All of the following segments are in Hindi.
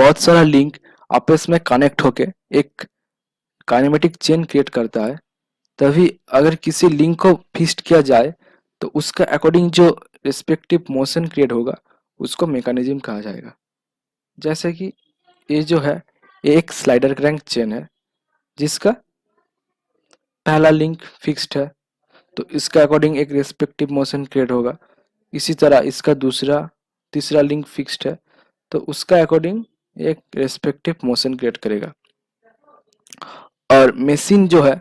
बहुत सारा लिंक आपस में कनेक्ट होके एक काइनेमेटिक चेन क्रिएट करता है, तभी अगर किसी लिंक को फिक्स्ड किया जाए तो उसका अकॉर्डिंग जो रिस्पेक्टिव मोशन क्रिएट होगा उसको मैकेनिज्म कहा जाएगा। जैसे कि ये जो है ये एक स्लाइडर क्रैंक चेन है जिसका पहला लिंक फिक्स्ड है, तो इसका अकॉर्डिंग एक रिस्पेक्टिव मोशन क्रिएट होगा। इसी तरह इसका दूसरा तीसरा लिंक फिक्स्ड है, तो उसका अकॉर्डिंग एक रिस्पेक्टिव मोशन क्रिएट करेगा। और मशीन जो है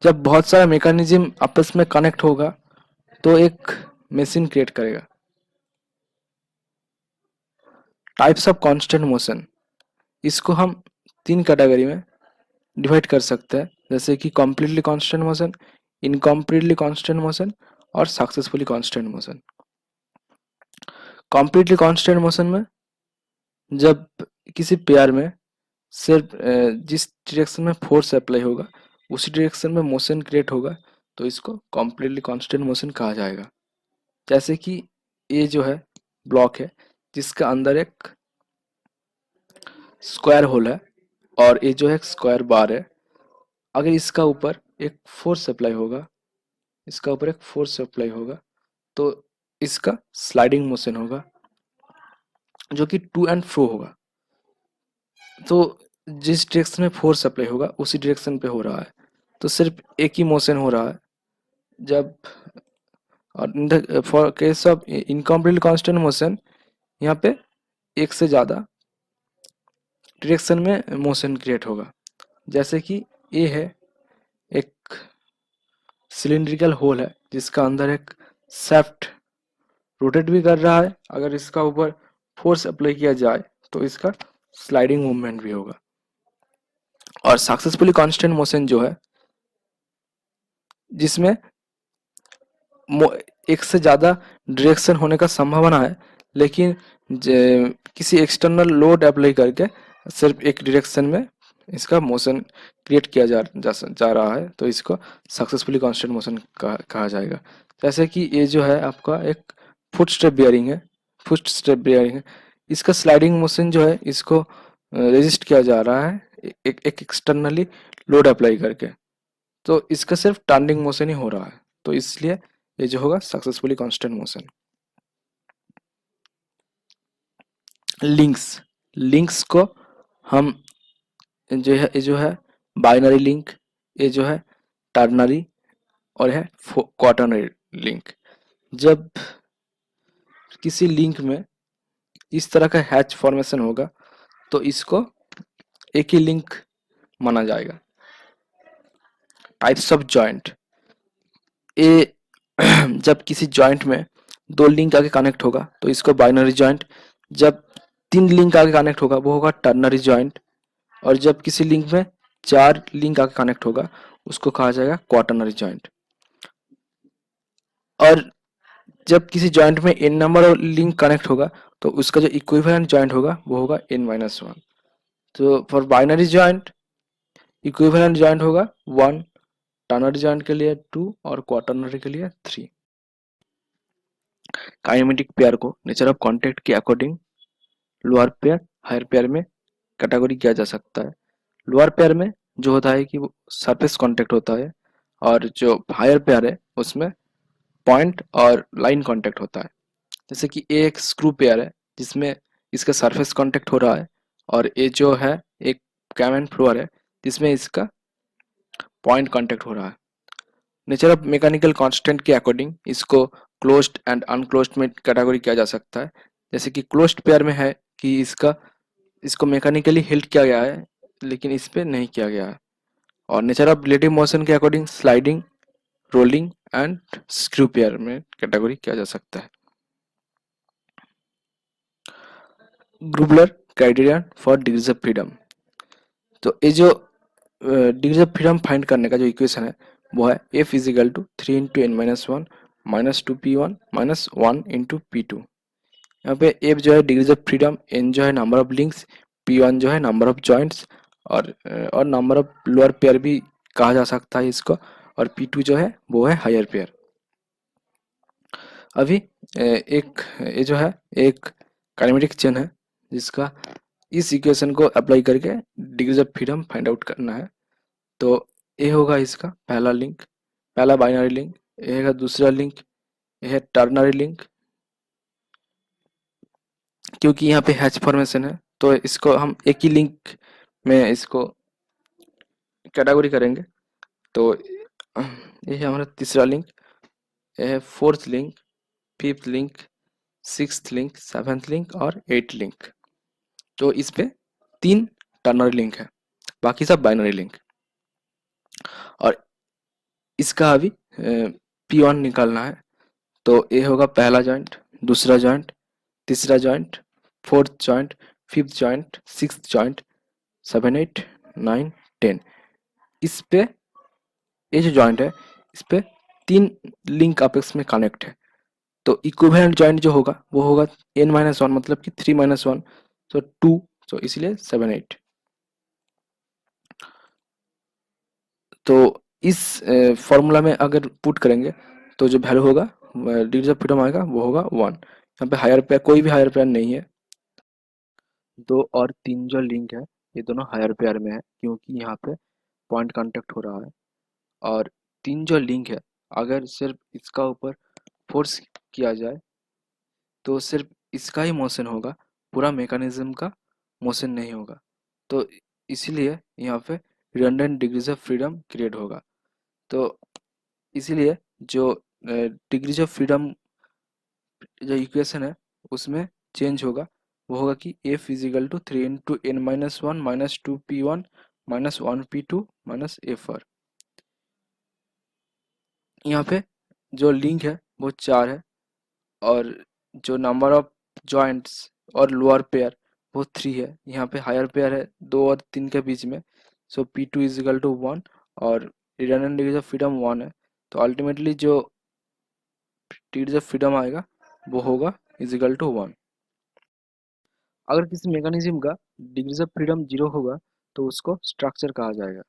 जब बहुत सारा मैकेनिज्म आपस में कनेक्ट होगा तो एक मशीन क्रिएट करेगा। टाइप्स ऑफ कांस्टेंट मोशन, इसको हम तीन कैटेगरी में डिवाइड कर सकते हैं, जैसे कि completely constant motion, incompletely constant motion और successfully constant motion. Completely constant motion में जब किसी पेयर में सिर्फ जिस डायरेक्शन में फोर्स अप्लाई होगा उसी डायरेक्शन में मोशन क्रिएट होगा, तो इसको कम्प्लीटली कांस्टेंट मोशन कहा जाएगा। जैसे कि ये जो है ब्लॉक है जिसका अंदर एक स्क्वायर होल है और ये जो है स्क्वायर बार है। अगर इसका ऊपर एक फोर्स अप्लाई होगा, इसका ऊपर एक फोर्स अप्लाई होगा तो इसका स्लाइडिंग मोशन होगा जो कि टू एंड फ्रो होगा। तो जिस डायरेक्शन में फोर्स अप्लाई होगा उसी डायरेक्शन पे हो रहा है, तो सिर्फ एक ही मोशन हो रहा है। जब और in the for case of incomplete constant motion यहाँ पे एक से ज़्यादा डायरेक्शन में मोशन क्रिएट होगा। जैसे कि ये है एक सिलिंड्रिकल होल है जिसका अंदर एक शाफ्ट रोटेट भी कर रहा है, अगर इसका ऊपर फोर्स अप्लाई किया जाए तो इसका स्लाइडिंग मूवमेंट भी होगा। और सक्सेसफुली कांस्टेंट मोशन जो है जिसमें एक से ज़्यादा डायरेक्शन होने का संभावना है, लेकिन किसी एक्सटर्नल लोड अप्लाई करके सिर्फ एक डायरेक्शन में इसका मोशन क्रिएट किया जा रहा है, तो इसको सक्सेसफुली कांस्टेंट मोशन कहा जाएगा। जैसे कि ये जो है आपका एक फुट स्टेप बियरिंग है, इसका स्लाइडिंग मोशन जो है इसको रेजिस्ट किया जा रहा है एक एक्सटर्नली लोड अप्लाई करके, तो इसका सिर्फ टर्निंग मोशन ही हो रहा है, तो इसलिए ये जो होगा सक्सेसफुली कांस्टेंट मोशन। लिंक्स को हम जो है बाइनरी लिंक, ये जो है टर्नरी और है क्वाटरनरी लिंक। जब किसी लिंक में इस तरह का हैच फॉर्मेशन होगा तो इसको एक ही लिंक माना जाएगा। टाइप्स ऑफ जॉइंट, ये जब किसी जॉइंट में दो लिंक आगे कनेक्ट होगा तो इसको बाइनरी जॉइंट, जब तीन लिंक आगे कनेक्ट होगा वो होगा टर्नरी जॉइंट, और जब किसी लिंक में चार लिंक आगे कनेक्ट होगा उसको कहा जाएगा क्वाटरनरी जॉइंट। और जब किसी जॉइंट में n नंबर और लिंक कनेक्ट होगा तो उसका जो इक्विवेलेंट जॉइंट होगा वो होगा n-1। तो for binary joint equivalent joint होगा 1, टर्नरी जॉइंट के लिए 2 और क्वाटरनरी के लिए 3। काइनेमेटिक पेयर को नेचर ऑफ कॉन्टैक्ट के according lower pair higher pair में कैटेगरी किया जा सकता है। लोअर पेयर में जो होता है कि वो सरफेस कांटेक्ट होता है, और जो हायर पेयर है उसमें पॉइंट और लाइन कांटेक्ट होता है। जैसे कि ये एक स्क्रू पेयर है जिसमें इसका सरफेस कांटेक्ट हो रहा है, और ये जो है एक कैम एंड फ्लोर है जिसमें इसका पॉइंट कांटेक्ट हो रहा है। नेचर ऑफ मैकेनिकल कांस्टेंट के अकॉर्डिंग इसको क्लोज्ड एंड अनक्लोज्ड में कैटेगरी किया जा सकता है। जैसे कि क्लोज्ड पेयर में है कि इसको मैकेनिकली हेल्ड किया गया है लेकिन इस पे नहीं किया गया है। और नेचर ऑफ रिलेटिव मोशन के according sliding, rolling and screw pair में कैटेगरी किया जा सकता है। Grubler criteria for degrees of freedom, तो ये जो डिग्रीज ऑफ फ्रीडम फाइंड करने का जो इक्वेशन है वो है F is equal to 3 into n minus one minus 2p1 minus 1 into p2। यहाँ पे F जो है डिग्रीज ऑफ फ्रीडम, N जो है नंबर ऑफ लिंक्स, P1 जो है नंबर ऑफ जॉइंट्स, और नंबर ऑफ लोअर पेयर भी कहा जा सकता है इसको, और P2 जो है वो है हायर पेयर। अभी एक ये जो है एक काइनेमेटिक चेन है जिसका इस इक्वेशन को अप्लाई करके degrees of freedom find out करना है। तो ये होगा इसका पहला लिंक, पहला बाइनरी लिंक। ये है दूसरा लिंक, ये है टर्नरी लिंक। क्योंकि यहाँ पे हैच फॉर्मेशन है तो इसको हम एक ही लिंक में इसको कैटेगरी करेंगे। तो ये है हमारा तीसरा लिंक, ये है fourth link, fifth link, sixth link, seventh link और एट लिंक। तो इस पे 3 टर्नरी लिंक है, बाकी सब बाइनरी लिंक। और इसका अभी P1 निकालना है। तो ये होगा पहला जॉइंट, दूसरा जॉइंट, तीसरा joint, fourth joint, fifth joint, sixth joint, 7 8 9 10। इस पे ये जो जॉइंट है इस पे 3 लिंक आपस में कनेक्ट है। तो इक्विवेलेंट जॉइंट जो होगा वो होगा n-1, मतलब कि 3-1, तो 2, तो इसलिए 7 8। तो इस फॉर्मूला में अगर पुट करेंगे तो जो वैल्यू होगा डिग्री ऑफ फ्रीडम आएगा वो होगा 1। यहाँ पे हायर पेयर, कोई भी हायर पेयर नहीं है। 2 और 3 जो लिंक है ये दोनों हायर पेयर में है क्योंकि यहाँ पे पॉइंट कांटेक्ट हो रहा है। और 3 जो लिंक है अगर सिर्फ इसका ऊपर फोर्स किया जाए तो सिर्फ इसका ही मोशन होगा, पूरा मैकेनिज्म का मोशन नहीं होगा। तो इसीलिए यहाँ पे redundant degrees of freedom create होगा। तो इसीलिए जो डिग्रीज ऑफ फ्रीडम जो इक्वेशन है उसमें चेंज होगा। वो होगा कि F is equal to 3 × n-1 minus 2p1 minus 1p2 minus F R. यहाँ पे जो लिंक है वो 4 है और जो नंबर ऑफ जॉइंट्स और लोअर पेयर वो 3 है। यहाँ पे हायर पेयर है 2 और 3 के बीच में, सो p2 इज इक्वल टू 1 और रिडंडेंट डिग्रीज ऑफ फ्रीडम 1 है। तो अल्टीमेटली जो डिग्रीज ऑफ फ्रीडम आएगा वो होगा इज इक्वल टू 1। अगर किसी मैकेनिज्म का डिग्रीज ऑफ फ्रीडम 0 होगा तो उसको स्ट्रक्चर कहा जाएगा,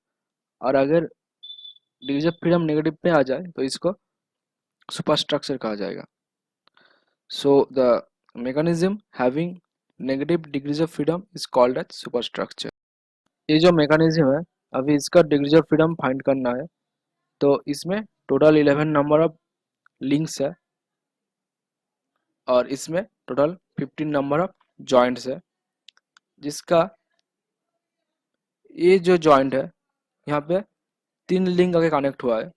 और अगर डिग्रीज ऑफ फ्रीडम नेगेटिव पे आ जाए तो इसको सुपर स्ट्रक्चर कहा जाएगा। So the mechanism having negative degrees of freedom is called as superstructure। ये जो मैकेनिज्म है अभी इसका डिग्रीज ऑफ फ्रीडम फाइंड करना है। तो इसमें टोटल 11 नंबर ऑफ लिंक्स है और इसमें टोटल 15 नंबर ऑफ जॉइंट्स है। जिसका ये जो जॉइंट है यहाँ पे 3 लिंक आगे कनेक्ट हुआ है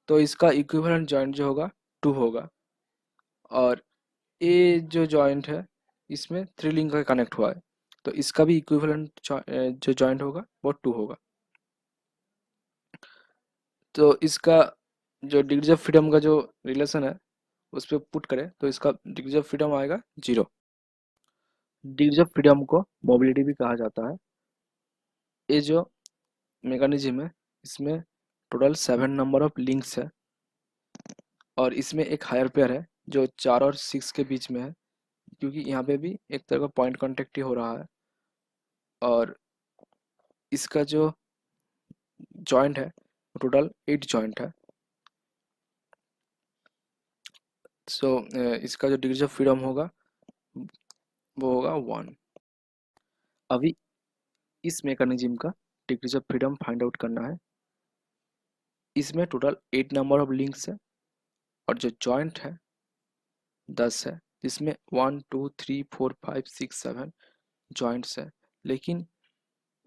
तो इसका इक्विवेलेंट जॉइंट जो होगा 2 होगा। और ये जो जॉइंट है इसमें 3 लिंक का कनेक्ट हुआ है तो इसका भी इक्विवेलेंट जो जॉइंट होगा वो 2 होगा। तो इसका जो डिग्रीज ऑफ फ्रीडम का जो रिलेशन है उस पर पुट करें तो इसका डिग्रीज ऑफ फ्रीडम आएगा 0। डिग्रीज ऑफ फ्रीडम को मोबिलिटी भी कहा जाता है। ये जो मैकेनिज्म है इसमें टोटल 7 नंबर ऑफ लिंक्स है और इसमें एक हायर पेयर है जो 4 और 6 के बीच में है क्योंकि यहाँ पे भी एक तरह का पॉइंट कांटेक्ट ही हो रहा है। और इसका जो जॉइंट है टोटल 8 जॉइंट है। सो इसका जो डिग्रीज ऑफ फ्रीडम होगा वो होगा 1। अभी इस मैकेनिज्म का degrees of freedom find out करना है। इसमें टोटल 8 नंबर ऑफ लिंक्स है और जो जॉइंट है 10 है जिसमें 1 2 3 4 5 6 7 जॉइंट्स है। लेकिन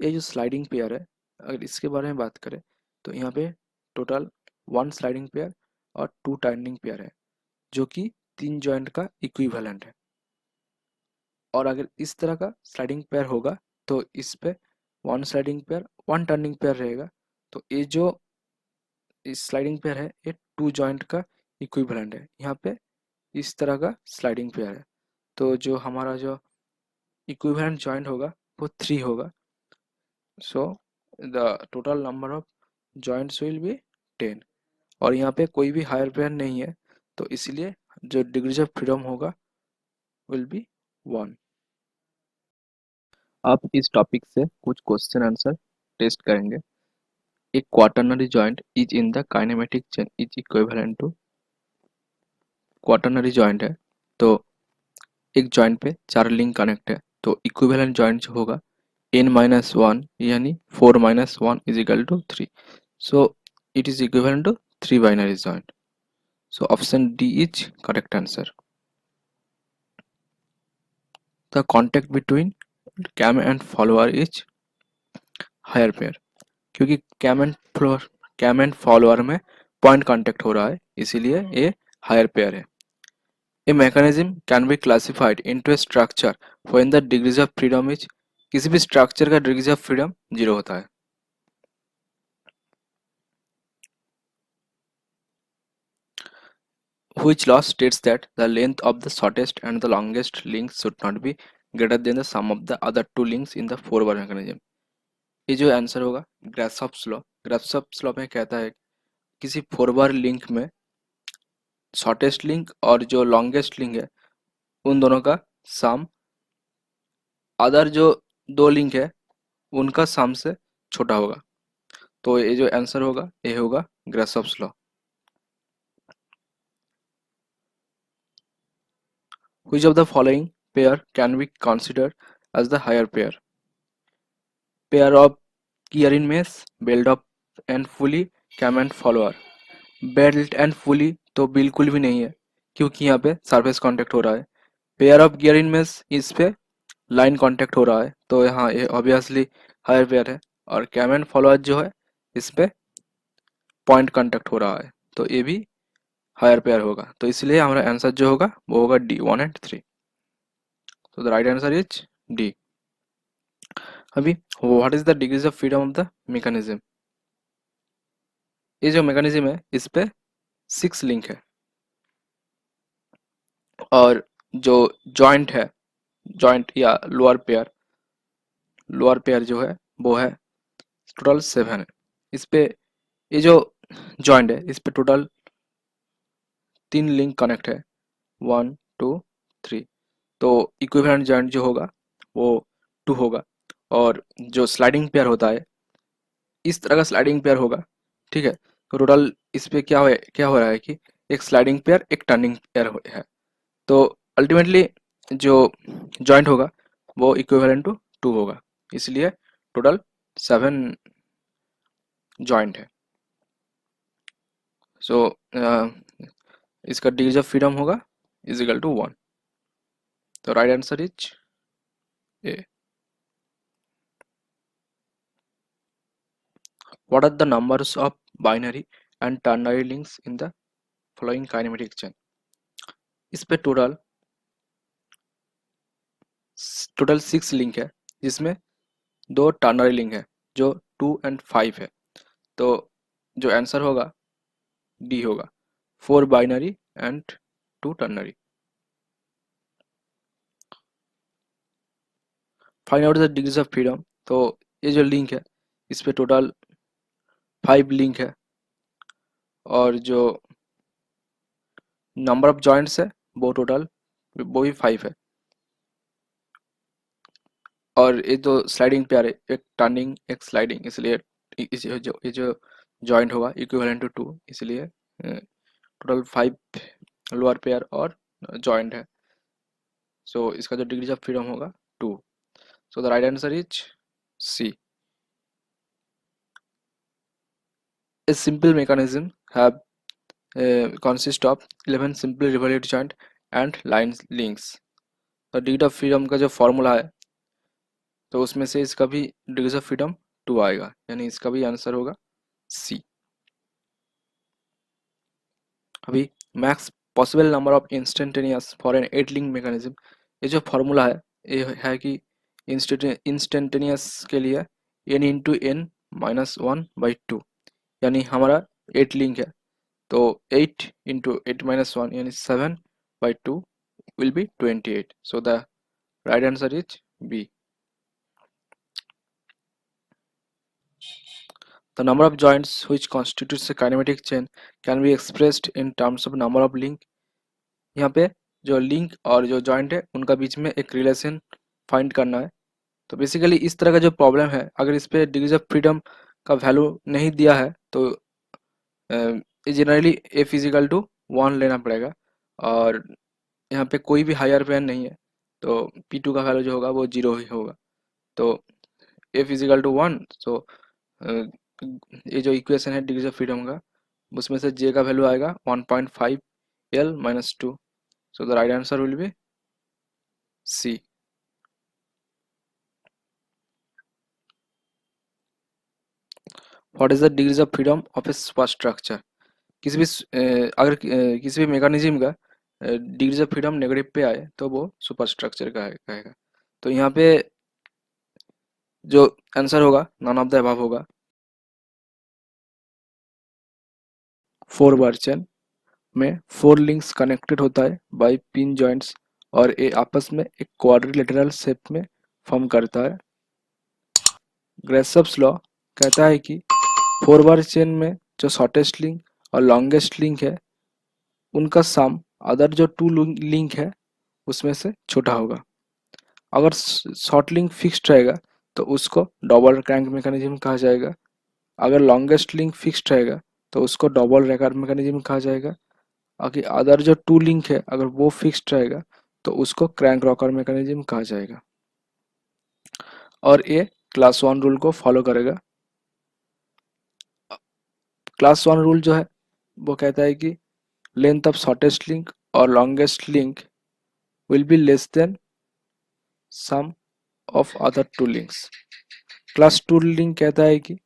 ये जो स्लाइडिंग पेयर है अगर इसके बारे में बात करें तो यहाँ पे टोटल 1 स्लाइडिंग पेयर और 2 टर्निंग पेयर है जो कि 3 जॉइंट का इक्विवेलेंट है। और अगर इस तरह का स्लाइडिंग पेयर होगा तो इस पे 1 स्लाइडिंग पेयर 1 टर्निंग पेयर रहेगा। तो ये जो इस स्लाइडिंग पेयर है ये 2 जॉइंट का इक्विवेलेंट है। यहाँ पे इस तरह का स्लाइडिंग पेयर है तो जो हमारा जो इक्विवेलेंट जॉइंट होगा वो 3 होगा। So the total number of joints will be 10 और यहाँ पे कोई भी हायर पेयर नहीं है तो इसलिए जो डिग्रीज ऑफ फ्रीडम होगा विल बी 1। आप इस टॉपिक से कुछ क्वेश्चन आंसर टेस्ट करेंगे। एक quaternary joint is in the kinematic chain is equivalent to, quaternary joint है तो एक जॉइंट पे 4 लिंक कनेक्ट है तो इक्विवेलेंट जॉइंट जो होगा n-1 यानी 4 - 1 is equal to 3. So it is equivalent to 3 binary joint. So option D is correct answer. The contact between cam and follower is higher pair, क्योंकि कैम एंड फॉलोअर में पॉइंट कांटेक्ट हो रहा है, इसीलिए ये हायर पेयर है. A mechanism can be classified into A structure when the degrees of freedom is, किसी भी स्ट्रक्चर का डिग्रीज ऑफ फ्रीडम 0 होता है. Which law states that the length of the shortest and the longest links should not be greater than the sum of the other two links in the four bar mechanism? ये जो आंसर होगा ग्रासहॉप्स लॉ. ग्रासहॉप्स लॉ में कहता है किसी फोर बार लिंक में शॉर्टेस्ट लिंक और जो लॉन्गेस्ट लिंक है उन दोनों का सम अदर जो दो लिंक है उनका सम से छोटा होगा. तो ये जो आंसर होगा ये होगा ग्रासहॉप्स law. Which of the following pair can be considered as the higher pair? Pair of gearing mesh, belt of and fully cam and follower. Belt and fully तो बिल्कुल भी नहीं है क्योंकि यहाँ पे सरफेस कांटेक्ट हो रहा है. Pair of gear in mesh, इस पे लाइन कांटेक्ट हो रहा है तो यहाँ ये ऑब्वियसली हायर पेयर है. और कैम एंड फॉलोअर जो है इस पे पॉइंट कांटेक्ट हो रहा है तो ये भी हायर पेयर होगा. तो इसलिए हमारा आंसर जो होगा वो होगा डी 1 and 3. तो the right answer is D. अभी what is the degrees of freedom of the mechanism. ये जो मैकेनिज्म है इस पे 6 लिंक है और जो जॉइंट है, जॉइंट या लोअर पेयर जो है वो है टोटल 7 है. इस पे ये जो जॉइंट है इस पे टोटल 3 लिंक कनेक्ट है 1 2 3. तो इक्विवेलेंट जॉइंट जो होगा वो 2 होगा. और जो स्लाइडिंग पेयर होता है इस तरह का स्लाइडिंग पेयर होगा. ठीक है. तो टोटल इस पे क्या हो रहा है कि एक स्लाइडिंग पेयर एक टर्निंग पेयर है. तो अल्टीमेटली जो जॉइंट होगा वो इक्विवेलेंट टू 2 होगा. इसलिए टोटल 7 जॉइंट है. सो इसका डिग्री ऑफ फ्रीडम होगा इज इक्वल टू 1. तो right answer is a. What are the numbers of binary and ternary links in the following kinematic chain? इस पे टोटल 6 लिंक है जिसमें 2 टर्नरी लिंक है जो 2 and 5 है. तो जो आंसर होगा डी होगा 4 binary and 2 ternary. Find out the degrees of freedom. तो ये जो लिंक है इस पे टोटल 5 लिंक है और जो नंबर ऑफ जॉइंट्स है वो भी 5 है. और ये जो स्लाइडिंग पेयर है एक टर्निंग एक स्लाइडिंग, इसलिए ये जो जॉइंट होगा इक्विवेलेंट टू 2. इसलिए टोटल 5 लोअर पेयर और जॉइंट है. सो इसका जो डिग्री ऑफ फ्रीडम होगा 2. So the right answer is C. A simple mechanism have consist of 11 simply revolute joint and line links. तो डिग्री ऑफ फ्रीडम का जो फॉर्मूला है तो उसमें से इसका भी डिग्री ऑफ फ्रीडम 2 आएगा, यानी इसका भी आंसर होगा सी. अभी max possible number of instantaneous for n 8 link mechanism. ये जो फॉर्मूला है ये है कि इंस्टेंटेनियस के लिए n इंटू एन माइनस 1/2, यानी हमारा 8 लिंक है तो 8 इंटू 8 - 1 यानी 7/2 will be 28. So the right answer is B. The number of joints which constitutes a kinematic chain can be expressed in terms of number of link. यहाँ पे जो लिंक और जो जॉइंट है उनका बीच में एक रिलेशन फाइंड करना है. तो बेसिकली इस तरह का जो प्रॉब्लम है अगर इस पे डिग्रीज ऑफ फ्रीडम का वैल्यू नहीं दिया है तो जनरली ए फिजिकल टू 1 लेना पड़ेगा और यहाँ पे कोई भी हायर पेयर नहीं है तो P2 का वैल्यू जो होगा वो 0 ही होगा। तो F इजिकल टू 1, सो ये जो इक्वेशन है डिग्रीज ऑफ फ्रीडम का, उसमें से J का वैल्यू आएगा 1.5 L minus 2, so the right answer will be C। What is the degrees of freedom of A super structure? किसी भी किसी भी मेकानिज्म का डिग्रीज ऑफ फ्रीडम नेगेटिव पे आए तो वो सुपर स्ट्रक्चर का कहेगा। तो यहाँ पे जो आंसर होगा नन ऑफ द अबव होगा। 4 बार चेन में 4 लिंक्स कनेक्टेड होता है बाय पिन जॉइंट्स और ये आपस में एक क्वाड्रिलेटरल शेप में फॉर्म करता है। ग्रेसप्स लॉ कहता है कि 4 बार चेन में जो शॉर्टेस्ट लिंक और लॉन्गेस्ट लिंक है उनका सम अदर जो 2 लिंक है उसमें से छोटा होगा। अगर शॉर्ट लिंक फिक्स्ड रहेगा तो उसको डबल क्रैंक मैकेनिज्म कहा जाएगा। अगर लॉन्गेस्ट लिंक फिक्स्ड रहेगा तो उसको डबल रैकर मैकेनिज्म कहा जाएगा। अगर अदर जो 2 लिंक है अगर वो फिक्स्ड रहेगा तो उसको क्रैंक रॉकर मैकेनिज्म कहा जाएगा। और ये क्लास 1 रूल को फॉलो करेगा। क्लास 1 रूल जो है वो कहता है कि लेंथ ऑफ शॉर्टेस्ट लिंक और longest link will be less than sum of other 2 links. Class 2 link कहता है कि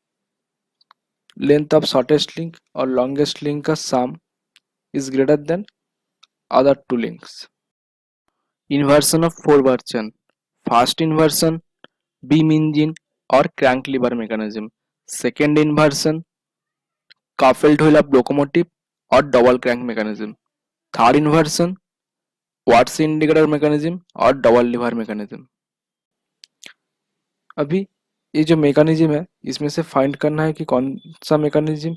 लेंथ ऑफ शॉर्टेस्ट लिंक और लॉन्गेस्ट लिंक का sum is greater than other 2 links. Inversion of 4 bar chain, first inversion beam engine और crank lever mechanism, second inversion coupled wheel of locomotive और double crank mechanism, third inversion Watt's indicator mechanism और डबल लीवर मैकेनिज्म। अभी ये जो मैकेनिज्म है इसमें से फाइंड करना है कि कौन सा मैकेनिज्म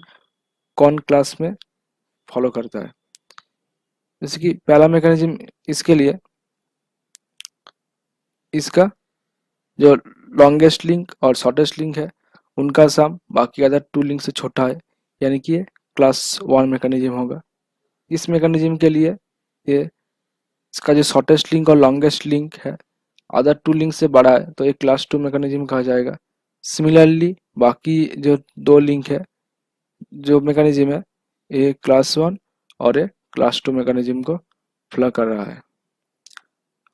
कौन क्लास में फॉलो करता है। जैसे कि पहला मैकेनिज्म, इसके लिए इसका जो लॉन्गेस्ट लिंक और शॉर्टेस्ट लिंक है उनका सम बाकी अदर 2 लिंक से छोटा है, यानी कि ये क्लास 1 मैकेनिज्म होगा। इस मैकेनिज्म के लिए ये इसका जो शॉर्टेस्ट लिंक और लॉन्गेस्ट लिंक है अदर 2 लिंक से बड़ा है तो ये क्लास 2 मैकेनिज्म कहा जाएगा। सिमिलरली बाकी जो 2 लिंक है जो मैकेनिज्म है ये क्लास 1 और ये क्लास 2 मैकेनिज्म को फॉलो कर रहा है।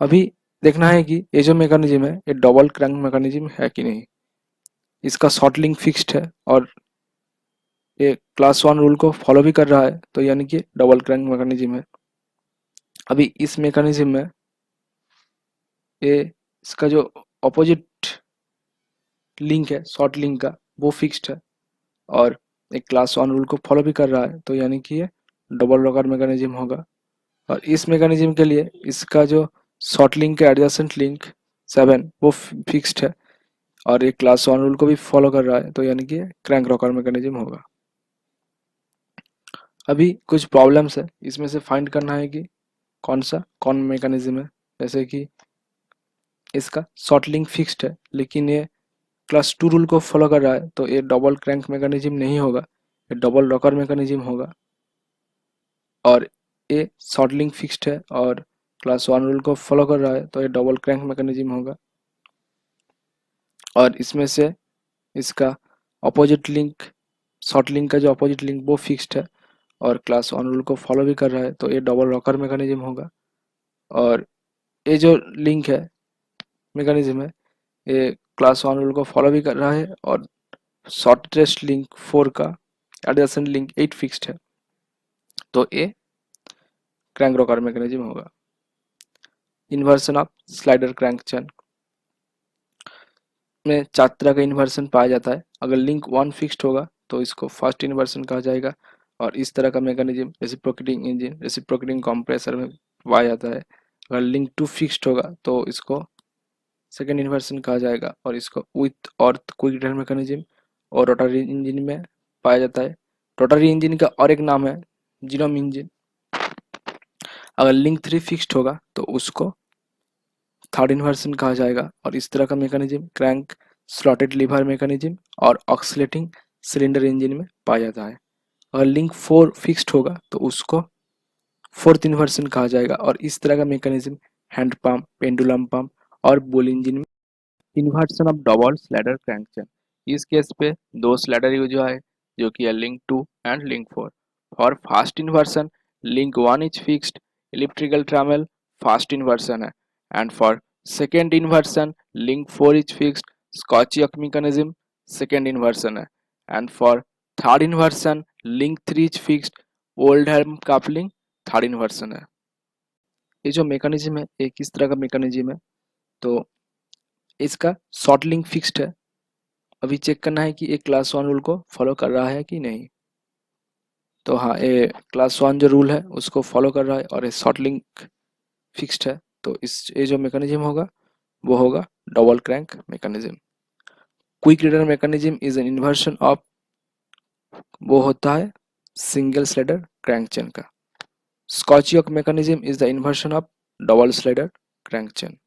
अभी देखना है कि ये जो मैकेनिज्म है ये डबल क्रैंक मैकेनिज्म है कि नहीं। इसका शॉर्ट लिंक फिक्स्ड है और ये क्लास 1 रूल को फॉलो भी कर रहा है तो यानी कि डबल क्रैंक मैकेनिज्म है। अभी इस मैकेनिज्म में ये इसका जो अपोजिट लिंक है शॉर्ट लिंक का वो फिक्स्ड है और एक क्लास 1 रूल को फॉलो भी कर रहा है तो यानी कि ये डबल रॉकर मैकेनिज्म होगा। और इस मैकेनिज्म के लिए इसका जो शॉर्ट लिंक के एडजेसेंट लिंक 7 वो फिक्स्ड है और ये क्लास 1 रूल को भी फॉलो कर रहा है तो यानी कि क्रैंक रॉकर मैकेनिज्म होगा। अभी कुछ प्रॉब्लम्स है, इसमें से फाइंड करना है कि कौन मैकेनिज्म है। जैसे कि इसका शॉर्ट लिंक फिक्स्ड है लेकिन ये क्लास 2 रूल को फॉलो कर रहा है तो ये डबल क्रैंक मैकेनिज्म नहीं होगा, ये डबल रॉकर मैकेनिज्म होगा। और ये शॉर्ट लिंक फिक्स्ड है और क्लास 1 रूल को फॉलो कर रहा है तो ये डबल क्रैंक मैकेनिज्म होगा। और इसमें से इसका अपोजिट लिंक शॉर्ट लिंक का जो अपोजिट लिंक वो फिक्स्ड है और क्लास 1 रूल को फॉलो भी कर रहा है तो ये डबल रॉकर मैकेनिज्म होगा। और ये जो लिंक है मैकेनिज्म है ये क्लास 1 रूल को फॉलो भी कर रहा है और शॉर्टेस्ट लिंक 4 का एडजेसेंट लिंक 8 फिक्स्ड है तो ये क्रैंक रॉकर मैकेनिज्म होगा। Inversion of slider crank chain में 4 तरह का इन्वर्सन पाया जाता है। अगर लिंक 1 फिक्स्ड होगा तो इसको फर्स्ट इन्वर्सन कहा जाएगा और इस तरह का mechanism reciprocating engine reciprocating compressor में पाया जाता है। अगर लिंक 2 फिक्स्ड होगा तो इसको सेकेंड इन्वर्सन कहा जाएगा और इसको विथ और क्विक ड्राइव मैकेनिज्म और रोटरी इंजन में पाया जाता है। रोटरी इंजन का और एक नाम है जीनोम इंजन। अगर लिंक 3 फिक्स्ड होगा तो उसको थर्ड इन्वर्सन कहा जाएगा और इस तरह का mechanism crank slotted liver mechanism और ऑक्सीलेटिंग सिलेंडर इंजन में पाया जाता है। अगर लिंक 4 फिक्स्ड होगा तो उसको फोर्थ इन्वर्सन कहा जाएगा और इस तरह का mechanism hand pump, pendulum pump और बुल इंजन में इन्वर्सन ऑफ डबल स्लैडर क्रैंकचेन। इस केस पे दो स्लैडर यूज हुआ है जो कि है link 2 and link 4। For first inversion link 1 is fixed elliptical trammel first inversion है, and for second inversion link 4 is fixed Scotch yoke mechanism second inversion है, and for third inversion link 3 is fixed Oldham coupling third inversion है। ये जो मैकेनिज्म है ये किस तरह का मैकेनिज्म है, तो इसका शॉर्ट लिंक फिक्स्ड है। अभी चेक करना है कि ये क्लास 1 रूल को फॉलो कर रहा है कि नहीं। तो हाँ, ये क्लास 1 जो रूल है उसको फॉलो कर रहा है और ये शॉर्ट लिंक फिक्स्ड है। तो इस ये जो मैकेनिज्म होगा वो होगा double crank mechanism. Quick return mechanism is an inversion of, वो होता है सिंगल स्लाइडर क्रैंक चेन का। Scotch yoke mechanism is the inversion of double slider crank chain.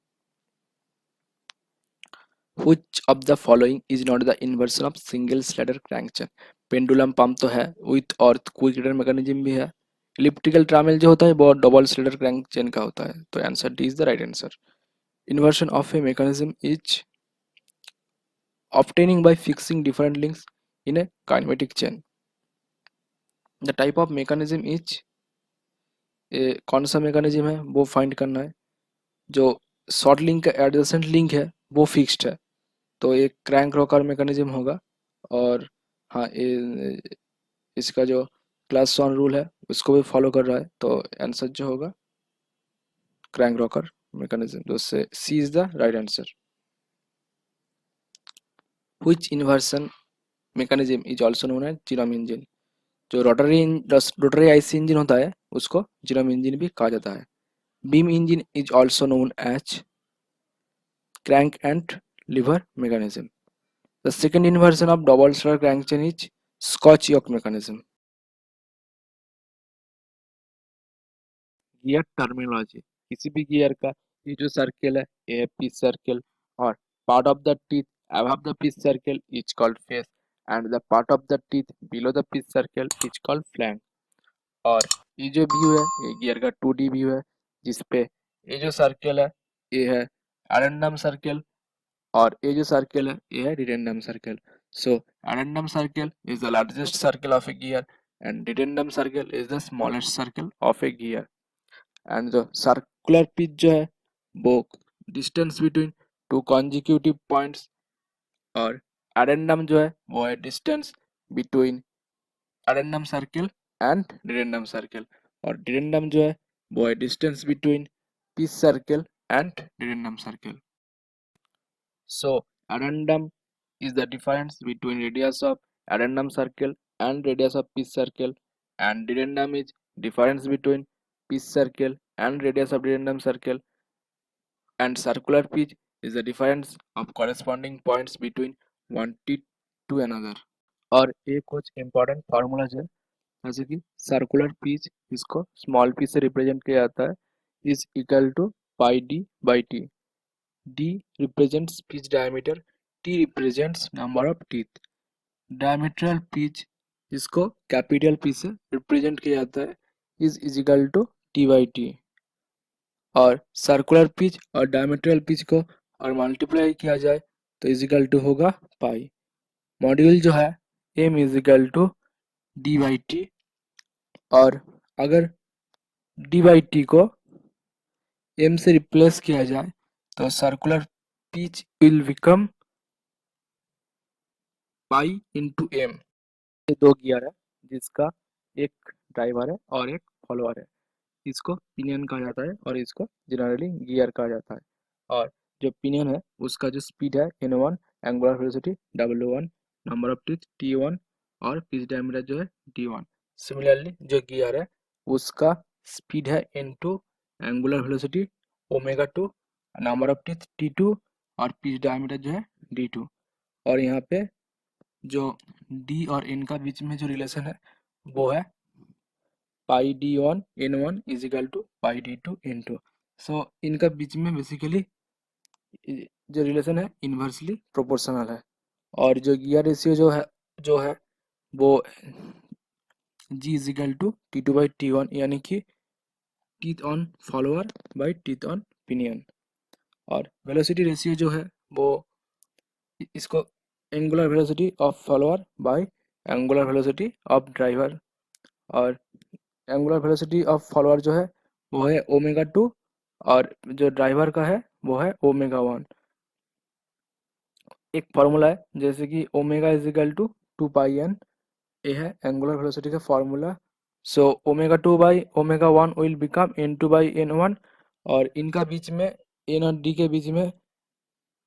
Which of the following is not the inversion of single slider crank chain? Pendulum pump तो है विथ और क्विक रिटर्न मैकेनिज्म भी है। इलिप्टिकल ट्रामेल जो होता है वो डबल स्लाइडर क्रैंक चेन का होता है। तो answer D is the right answer. Inversion of a mechanism is obtaining by fixing different links in a kinematic chain. The type of mechanism is, कौन सा मैकेनिज्म है वो फाइंड करना है। जो शॉर्ट लिंक का एडजेसेंट लिंक है वो फिक्स्ड है, तो एक क्रैंक रॉकर मैकेनिज्म होगा। और हाँ, इसका जो क्लास 1 रूल है उसको भी फॉलो कर रहा है, तो आंसर जो होगा क्रैंक रॉकर मैकेनिज्म, तो उससे C is the right answer. Which inversion mechanism is also known as जीरोम इंजन? जो रोटरी आईसी इंजन होता है उसको जीरोम इंजन भी कहा जाता है। Beam engine is also known as crank and lever mechanism. The second inversion of double slider crank chain is Scotch yoke mechanism. Gear terminology, किसी भी गियर का ये जो सर्कल है ये है पिच सर्कल, और part of the teeth above the pitch circle is called face, and the part of the teeth below the pitch circle is called flank। और ये जो व्यू है ये गियर का 2D व्यू है, जिसपे ये जो सर्कल है ये है एडेंडम सर्कल, और ये जो सर्कल है ये है dedendum circle. So addendum circle is the largest circle of a gear and dedendum circle is the smallest circle of a gear. And जो सर्कुलर पिच जो है वो distance between two consecutive points, और एडेंडम जो है वो है distance between addendum circle and dedendum circle, और डिडेंडम जो है वो है distance between pitch circle and dedendum circle. So addendum is the difference between radius of addendum circle and radius of pitch circle, and dedendum is difference between pitch circle and radius of dedendum circle, and circular pitch is the difference of corresponding points between one teeth to another। और ये कुछ important formulas है, जैसे कि सर्कुलर पिच इसको स्मॉल पी से रिप्रेजेंट किया जाता है, is equal to pi D by T. D represents pitch diameter, T represents number of teeth। Diametral pitch इसको कैपिटल P से रिप्रेजेंट किया जाता है, is equal to T by T. और सर्कुलर पिच और डायमीट्रल पिच को और मल्टीप्लाई किया जाए तो इज इक्वल टू होगा पाई। मॉड्यूल जो है M is equal to D by T, और अगर डी बाई टी को एम से रिप्लेस किया जाए तो circular pitch will become pi into M. ये दो गियर है जिसका एक ड्राइवर है और एक फॉलोअर है, इसको पिनियन कहा जाता है और इसको जनरली गियर कहा जाता है। और जो पिनियन है उसका जो स्पीड है n1, angular velocity w1, number of teeth t1, और पिच डायमीटर जो है d1। सिमिलरली जो गियर है उसका स्पीड है n2, angular velocity omega 2, number of teeth t2, और पिच डायमीटर जो है d2। और यहाँ पे जो डी और एन का बीच में जो रिलेशन है वो है pi d1 n1 is equal to pi d2 n2। So इनका बीच में बेसिकली जो रिलेशन है इन्वर्सली प्रोपोर्शनल है। और जो गियर रेशियो जो है वो G is equal to T2 by T1, यानी कि teeth on follower by teeth on pinion. और वेलोसिटी रेशियो जो है वो इसको angular velocity of follower by angular velocity of driver, और एंगुलर वेलोसिटी ऑफ फॉलोअर जो है वो है ओमेगा 2 और जो ड्राइवर का है वो है ओमेगा 1। एक फॉर्मूला है जैसे कि omega is equal to 2 pi N, ये है एंगुलर वेलोसिटी का formula. So omega 2 by omega 1 will become n2/n1, और इनका बीच में एन और डी के बीच में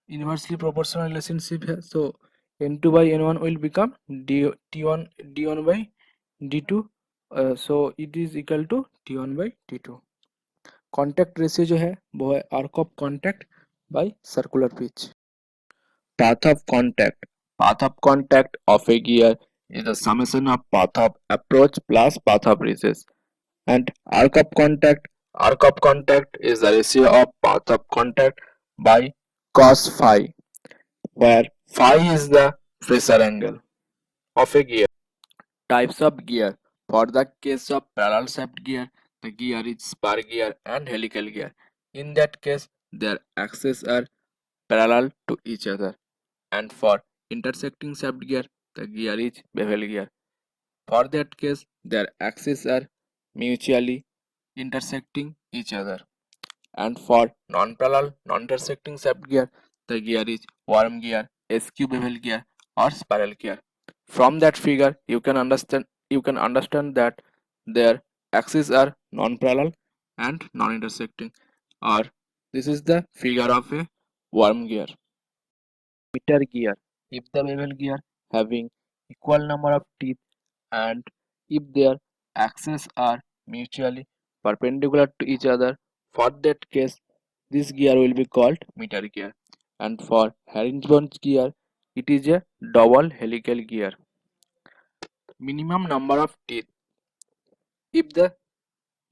इनवर्सली प्रोपोर्शनल रिलेशनशिप है। So n2/n1 will become d1/d2, so it is equal to d1/d2। Contact ratio जो है वो है arc of contact by circular pitch. Path of contact. Path of contact of a gear is the summation of path of approach plus path of recess. And arc of contact. Arc of contact is the ratio of path of contact by cos phi, where phi is the pressure angle of a gear. Types of gear. For the case of parallel shaft gear, the gear is spur gear and helical gear. In that case, their axes are parallel to each other. And for intersecting shaft gear, the gear is bevel gear. For that case, their axes are mutually intersecting each other. And for non-parallel, non-intersecting shaft gear, the gear is worm gear, SQ bevel gear, or spiral gear. From that figure, you can understand that their axes are non-parallel and non-intersecting. Or this is the figure of a worm gear. Meter gear. If the bevel gear having equal number of teeth and if their axes are mutually perpendicular to each other, for that case this gear will be called meter gear. And for herringbone gear, it is a double helical gear. Minimum number of teeth. If the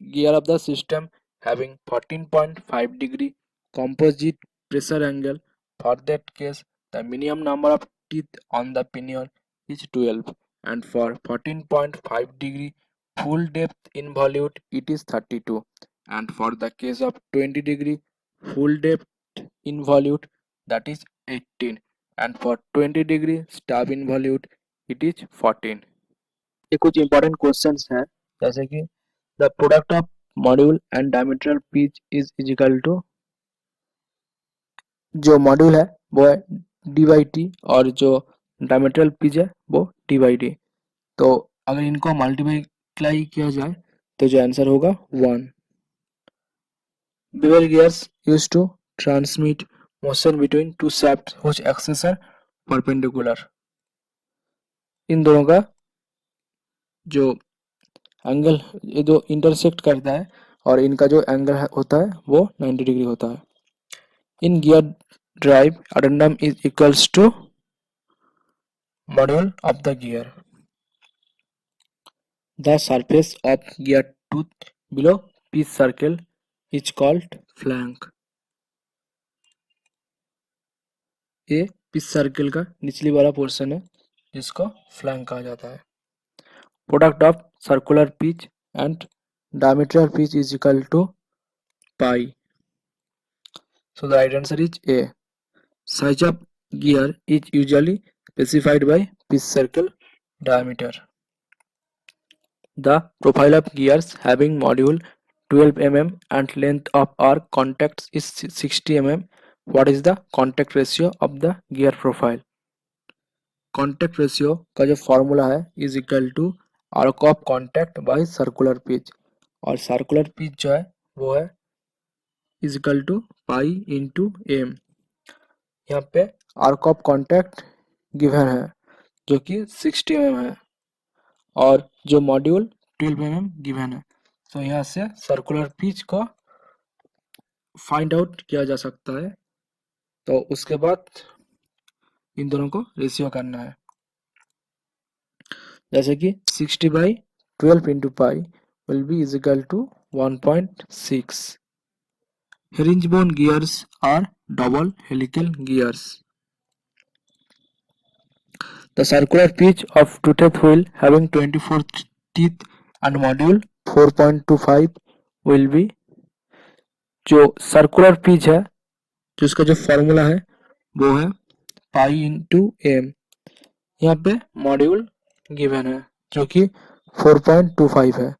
gear of the system having 14.5 degree composite pressure angle, for that case the minimum number of teeth on the pinion is 12, and for 14.5 degree full depth involute it is 32, and for the case of 20 degree full depth involute that is 18, and for 20 degree stub involute it is 14। ये कुछ इंपॉर्टेंट क्वेश्चंस हैं, जैसे कि the product of module and diametral pitch is equal to, जो मॉड्यूल है वो है डी बाई टी और जो डायमीट्रल पिच है वो डी बाई डी। तो अगर इनको मल्टीप्लाई किया जाए तो जो आंसर होगा 1। Bevel gears use to transmit motion between two shaft which axes are perpendicular. इन दोनों का जो एंगल ये जो इंटरसेक्ट करता है और इनका जो एंगल होता है वो 90 डिग्री होता है। In gear drive addendum is equals to module of the gear. The surface of gear tooth below pitch circle is called flank. ये पिच सर्कल का निचली वाला पोर्शन है जिसको फ्लैंक कहा जाता है। Product of circular pitch and diametral pitch is equal to pi. So the right answer is A. Size of gear is usually specified by pitch circle diameter. The profile of gears having module 12 mm and length of arc contacts is 60 mm. What is the contact ratio of the gear profile? Contact ratio का जो फॉर्मूला है is equal to arc of contact by circular pitch, और सर्कुलर पिच जो है वो है is equal to pi into M. यहाँ पे आर्क ऑफ कॉन्टैक्ट गिवन है जो कि 60 mm है और जो मॉड्यूल 12 mm गिवन है। तो यहाँ से सर्कुलर पिच को फाइंड आउट किया जा सकता है। तो उसके बाद इन दोनों को रेशियो करना है, जैसे कि 60/12 into pi will be is equal to 1.6। herringbone gears are double helical gears. The circular pitch of toothed wheel having 24 teeth and module 4.25 will be जो सर्कुलर पिच है, जो इसका जो फॉर्मूला है वो है पाई इंटू एम। यहाँ पे मॉड्यूल गिवन है जो कि 4.25 है।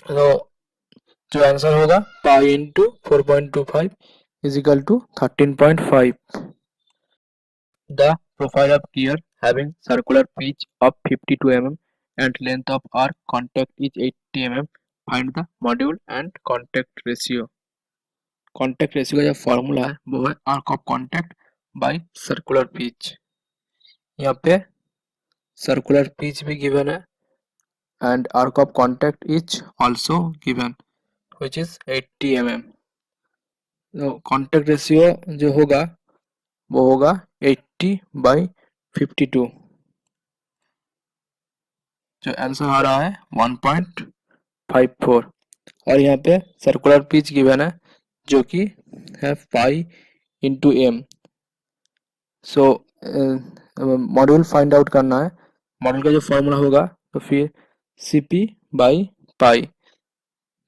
तो जो आंसर होगा pi into 4.25 is equal to 13.5। The profile of gear having circular pitch of 52 mm and length of arc contact is 80 mm. Find the module and contact ratio. Contact ratio का जो फॉर्मूला है वो है arc of contact by circular pitch। यहाँ पे circular pitch भी given है and arc of contact is also given which is 80 mm। तो contact ratio जो होगा वो होगा 80/52। जो आंसर आ रहा है 1.54। और यहाँ पे सर्कुलर पिच गिवन है जो कि है पाई इंटू एम। सो मॉड्यूल फाइंड आउट करना है। मॉड्यूल का जो फॉर्मूला होगा तो फिर सी पी बाई पाई।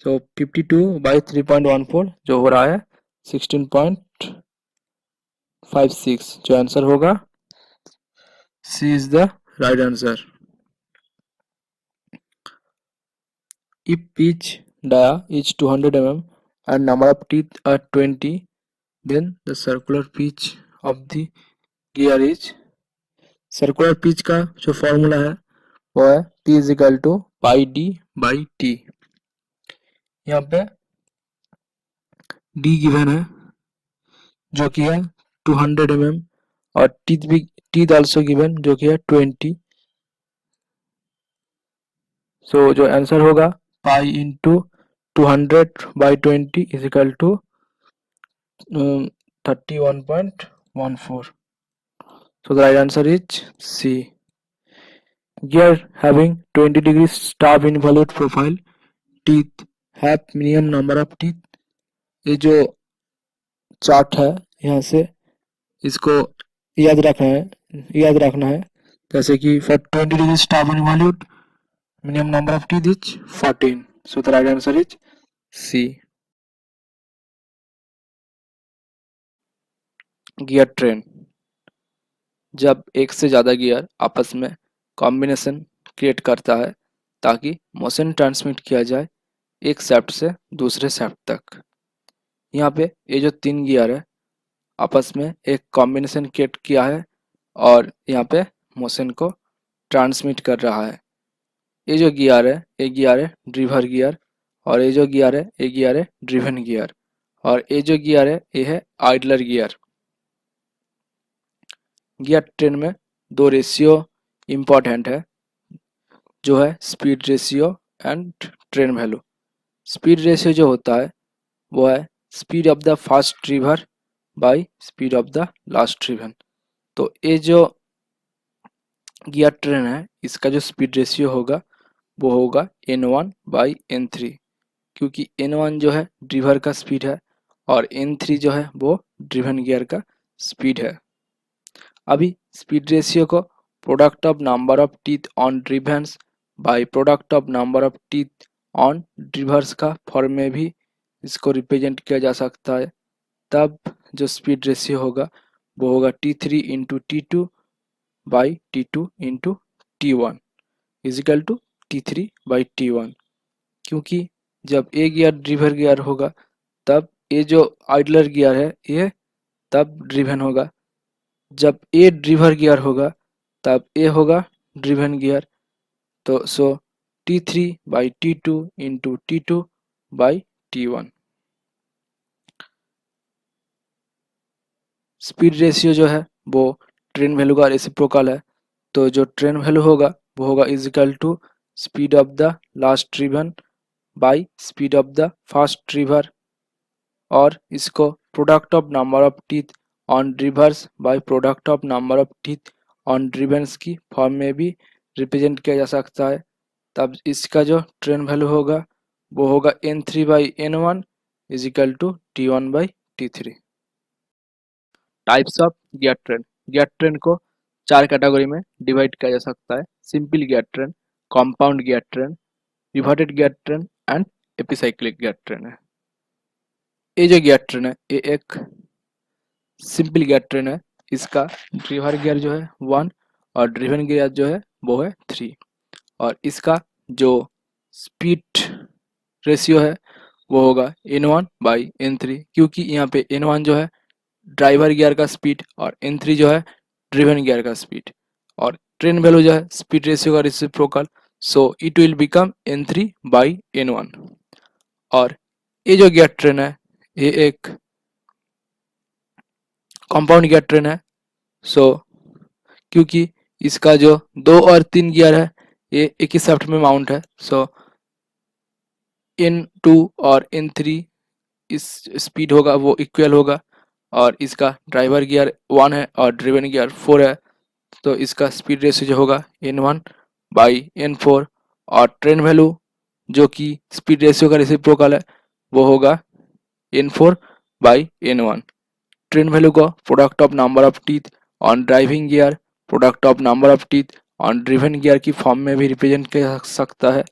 तो 52/3.14 जो हो रहा है 16.56। जो आंसर होगा C is the right answer. If pitch dia is 200 mm and number of teeth are 20, then the circular pitch of the gear is। Circular pitch का जो फॉर्मूला है वो है P is equal to pi D by T. यहाँ पे डी गिवन है जो कि है 200 mm और टीथ ऑल्सो गिवन जो कि है 20। सो जो आंसर होगा pi into 200/20 is equal to 31.14। So the right answer is C. Gear having 20 degrees stab involute profile, teeth have minimum number of teeth। ये जो चार्ट है यहाँ से इसको याद रखना है जैसे कि for 20 degrees stab involute minimum number of teeth is 14। So the right answer is C. Gear train. जब एक से ज़्यादा गियर आपस में कॉम्बिनेशन क्रिएट करता है ताकि मोशन ट्रांसमिट किया जाए एक शाफ्ट से दूसरे शाफ्ट तक। यहाँ पे ये जो 3 गियर है आपस में एक कॉम्बिनेशन क्रिएट किया है और यहाँ पे मोशन को ट्रांसमिट कर रहा है। ये जो गियर है ये गियर है ड्रिवर गियर और ये जो गियर है ये गियर है ड्रिवन गियर और ये जो गियर है ये है आइडलर गियर। गियर ट्रेन में 2 रेशियो इम्पॉर्टेंट है जो है speed ratio and train value. Speed ratio जो होता है वो है speed of the first driver by speed of the last driven. तो ये जो गियर ट्रेन है इसका जो स्पीड रेशियो होगा वो होगा N1/N3 क्योंकि N1 जो है ड्रिवर का स्पीड है और N3 जो है वो ड्रिवन गियर का स्पीड है। अभी स्पीड रेशियो को product of number of teeth on drivens by product of number of teeth on drivers का फॉर्म में भी इसको रिप्रेजेंट किया जा सकता है। तब जो स्पीड रेशियो होगा वो होगा T3 into T2 by T2 into T1 is equal to T3/T1। क्योंकि जब ए गियर ड्रिवर गियर होगा तब ये जो आइडलर गियर है ये तब ड्रिवन होगा। जब ए ड्रिवर गियर होगा तब ए होगा ड्रिवन गियर। तो सो T3/T2 into T2/T1। Speed ratio जो है वो ट्रेन वैल्यू का रेसिप्रोकल है। तो जो ट्रेन वैल्यू होगा वो होगा equal to speed of the last driven by speed of the first driver और इसको product of number of teeth on drivers by product of number of teeth on drivens की फॉर्म में भी रिप्रेजेंट किया जा सकता है। तब इसका जो ट्रेन वैल्यू होगा वो होगा N3/N1 is equal to T1/T3। Types of gear train. Gear train को 4 कैटेगरी में डिवाइड किया जा सकता है। Simple gear train, compound gear train, reverted gear train and epicyclic gear train है। ये जो गियर ट्रेन है ये एक सिंपल गियर ट्रेन है। इसका ड्राइवर गियर जो है 1 और ड्रिवन गियर जो है वो है 3 और इसका जो स्पीड रेशियो है वो होगा N1/N3 क्योंकि यहाँ पे N1 जो है ड्राइवर गियर का स्पीड और N3 जो है ड्रिवन गियर का स्पीड और ट्रेन वैल्यू जो है स्पीड रेशियो का reciprocal, so it will become N3/N1। और ये जो गियर ट्रेन है ये एक कंपाउंड गियर ट्रेन है। सो क्योंकि इसका जो 2 और 3 गियर है ये एक ही शाफ्ट में माउंट है, सो N2 और N3 इस स्पीड होगा वो इक्वल होगा और इसका ड्राइवर गियर 1 है और ड्रिवन गियर 4 है, तो इसका स्पीड रेशियो जो होगा N1/N4 और ट्रेन वैल्यू जो कि स्पीड रेशियो का रेसिप्रोकल है वो होगा N4/N1। ट्रेन वैल्यू को product of number of teeth on driving gear, product of number of teeth on driven gear की फॉर्म में भी रिप्रेजेंट किया सकता है।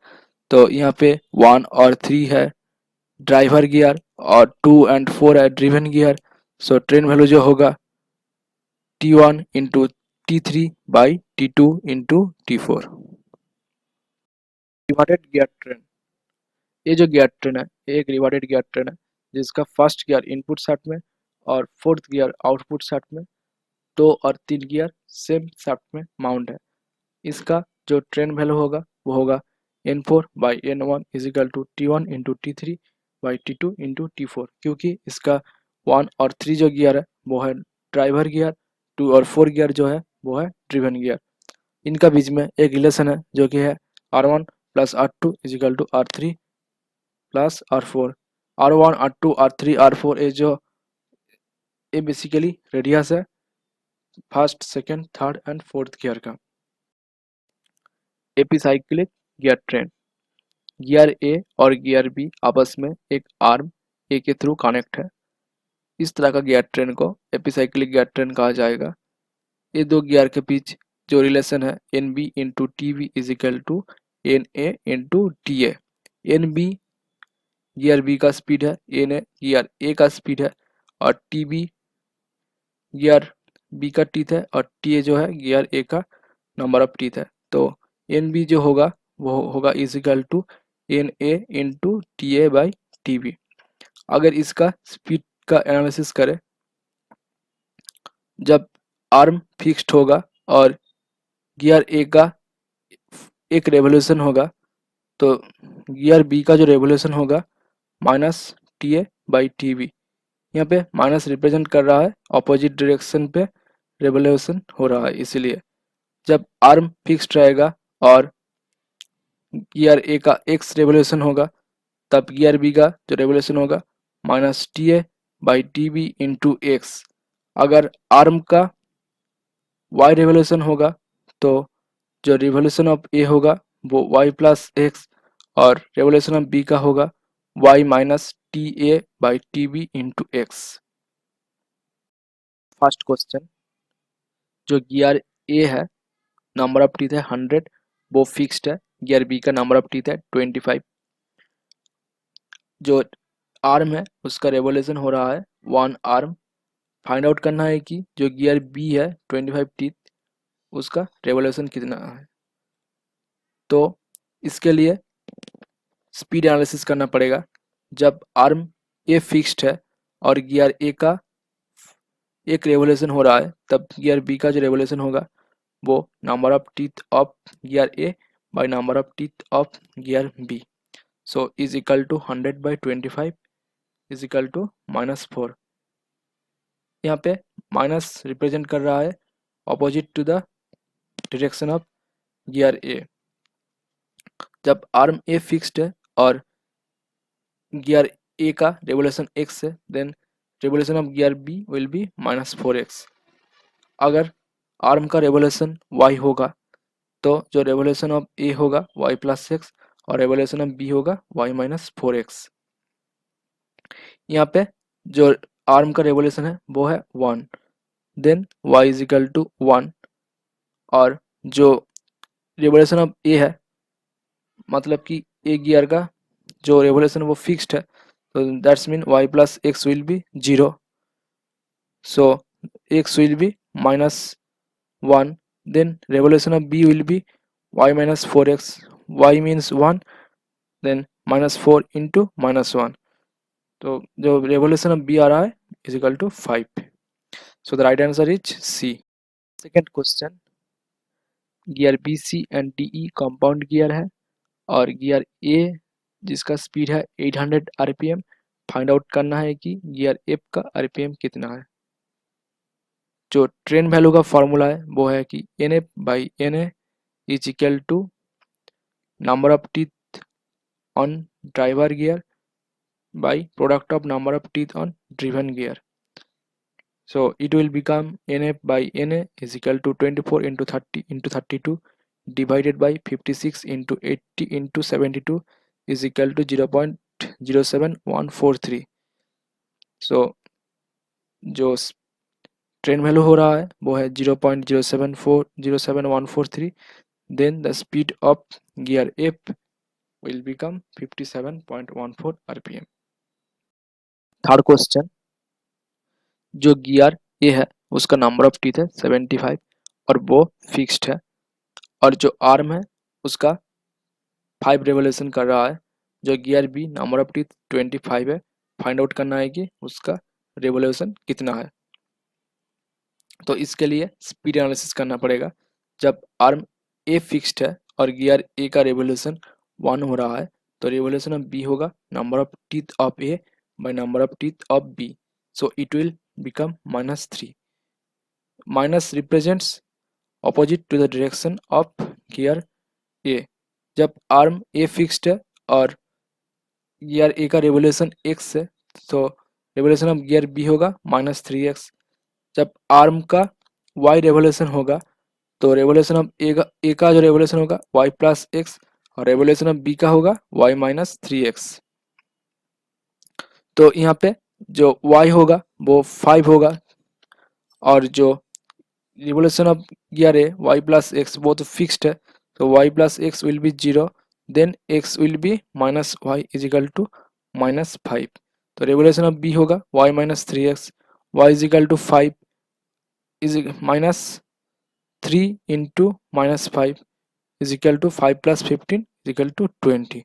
तो यहाँ पे 1 और 3 है ड्राइवर गियर और 2 एंड 4 है driven gear, so train value जो होगा T1 into T3/T2 into T4। Reverted gear train, ये जो गियर ट्रेन है ये एक रिवर्टेड गियर ट्रेन है जिसका फर्स्ट गियर इनपुट शाफ्ट में और फोर्थ गियर आउटपुट शाफ्ट में, 2 और 3 गियर सेम शाफ्ट में माउंट है। इसका जो ट्रेन वैल्यू होगा वो होगा N4/N1 is equal to T1 into T3/T2 into T4 क्योंकि इसका 1 और 3 जो गियर है वो है ड्राइवर गियर, 2 और 4 गियर जो है वो है ड्रिवन गियर। इनका बीच में एक रिलेशन है जो कि है R1 plus R2 is equal to R3 plus R4। R1 R2 R3 R4 ये जो ये बेसिकली रेडियस है first second third and fourth gear का। Epicyclic gear train, gear A और गियर बी आपस में एक आर्म ए के थ्रू कनेक्ट है। इस तरह का गियर ट्रेन को एपिसाइक्लिक गियर ट्रेन कहा जाएगा। ये दो गियर के बीच जो रिलेशन है N B into T B is equal to N A into T A. N B gear B का स्पीड है, एन ए गियर ए का स्पीड है और टी बी गियर बी का टीथ है और टी ए जो है गियर ए का नंबर ऑफ टीथ है। तो एन बी जो होगा वो होगा is equal to N A into T A by T B. अगर इसका स्पीड का एनालिसिस करें, जब आर्म फिक्स्ड होगा और गियर ए का एक रेवोल्यूशन होगा तो गियर बी का जो रेवोल्यूशन होगा minus T A by T B. यहाँ पे माइनस रिप्रेजेंट कर रहा है ऑपोजिट डायरेक्शन पे रेवोल्यूशन हो रहा है, इसीलिए जब आर्म फिक्स्ड रहेगा और गियर ए का एक्स रेवोल्यूशन होगा तब गियर बी का जो रेवोल्यूशन होगा minus T A by T B into X. अगर आर्म का वाई रेवोल्यूशन होगा तो जो रिवोल्यूशन ऑफ ए होगा वो वाई प्लस एक्स और रेवोल्यूशन ऑफ बी का होगा Y minus T A by T B into X. First question, जो गियर ए है नंबर ऑफ टीथ है 100 वो फिक्स्ड है, गियर बी का नंबर ऑफ टीथ है 25। जो आर्म है उसका रेवोल्यूशन हो रहा है 1 आर्म। फाइंड आउट करना है कि जो गियर बी है 25 टीथ उसका रेवोल्यूशन कितना है। तो इसके लिए स्पीड एनालिसिस करना पड़ेगा। जब आर्म ए फिक्स्ड है और गियर ए का एक रेवोल्यूशन हो रहा है तब गियर बी का जो रेवोल्यूशन होगा वो number of teeth of gear A by number of teeth of gear B, so is equal to 100/25 is equal to -4। यहाँ पे माइनस रिप्रेजेंट कर रहा है opposite to the direction of gear A. जब आर्म ए फिक्स्ड है और गियर ए का रेवोल्यूशन एक्स है then revolution of gear B will be -4x। अगर आर्म का रेवोल्यूशन वाई होगा तो जो रेवोल्यूशन ऑफ ए होगा वाई प्लस एक्स और रेवोल्यूशन ऑफ बी होगा वाई -4x। यहाँ पे जो आर्म का रेवोल्यूशन है वो है 1, then y is equal to 1 और जो रेवोल्यूशन ऑफ ए है मतलब कि ए गियर का जो रेवोल्यूशन वो फिक्स्ड है, तो that's mean y plus X will be 0, so x will be minus 1, then revolution of b will be y minus 4x, y means 1, then minus 4 into minus 1, तो जो रेवोल्यूशन ऑफ बी आ रहा है is equal to 5, so the right answer is C. Second question, gear B C and D E compound gear है और गियर ए जिसका स्पीड है 800 आरपीएम, फाइंड आउट करना है कि गियर एफ का आरपीएम कितना है। जो ट्रेन वैल्यू का फॉर्मूला है वो है कि N F by N A is equal to number of teeth on driver gear by product of number of teeth on driven gear, so it will become nf by na is equal to 24 into 30 into 32 divided by 56 into 80 into 72 is equal to 0.07143, so जो ट्रेन वैल्यू हो रहा है वो है 0.07143, then the speed of gear F will become 57.14 rpm। Third question, जो गियर ए है उसका नंबर ऑफ टीथ है 75 और वो फिक्स्ड है, और जो आर्म है उसका 5 रेवोल्यूशन कर रहा है। जो gear B number of teeth 25 है, फाइंड आउट करना है कि उसका रेवोल्यूशन कितना है। तो इसके लिए स्पीड एनालिसिस करना पड़ेगा। जब आर्म ए फिक्स्ड है और गियर ए का रेवोल्यूशन 1 हो रहा है, तो रेवोल्यूशन ऑफ बी होगा number of teeth of A by number of teeth of B, so it will become -3। Minus represents opposite to the direction of gear A. जब आर्म ए फिक्स्ड है और गियर ए का रेवोल्यूशन x है, तो रेवोल्यूशन ऑफ गियर बी होगा -3x। जब आर्म का y रेवोल्यूशन होगा, तो रेवोल्यूशन ऑफ ए का जो रेवोल्यूशन होगा y प्लस एक्स, और रेवोल्यूशन ऑफ बी का होगा y माइनस 3x। तो यहाँ पे जो y होगा वो 5 होगा, और जो रिवोल्यूशन ऑफ गियर है y प्लस एक्स वो तो फिक्स्ड है, तो y plus X will be 0, then x will be minus Y is equal to -5। तो रेवोल्यूशन ऑफ b होगा y minus 3x, y is equal to 5 is -3 into -5 is equal to 5 plus 15 is equal to 20।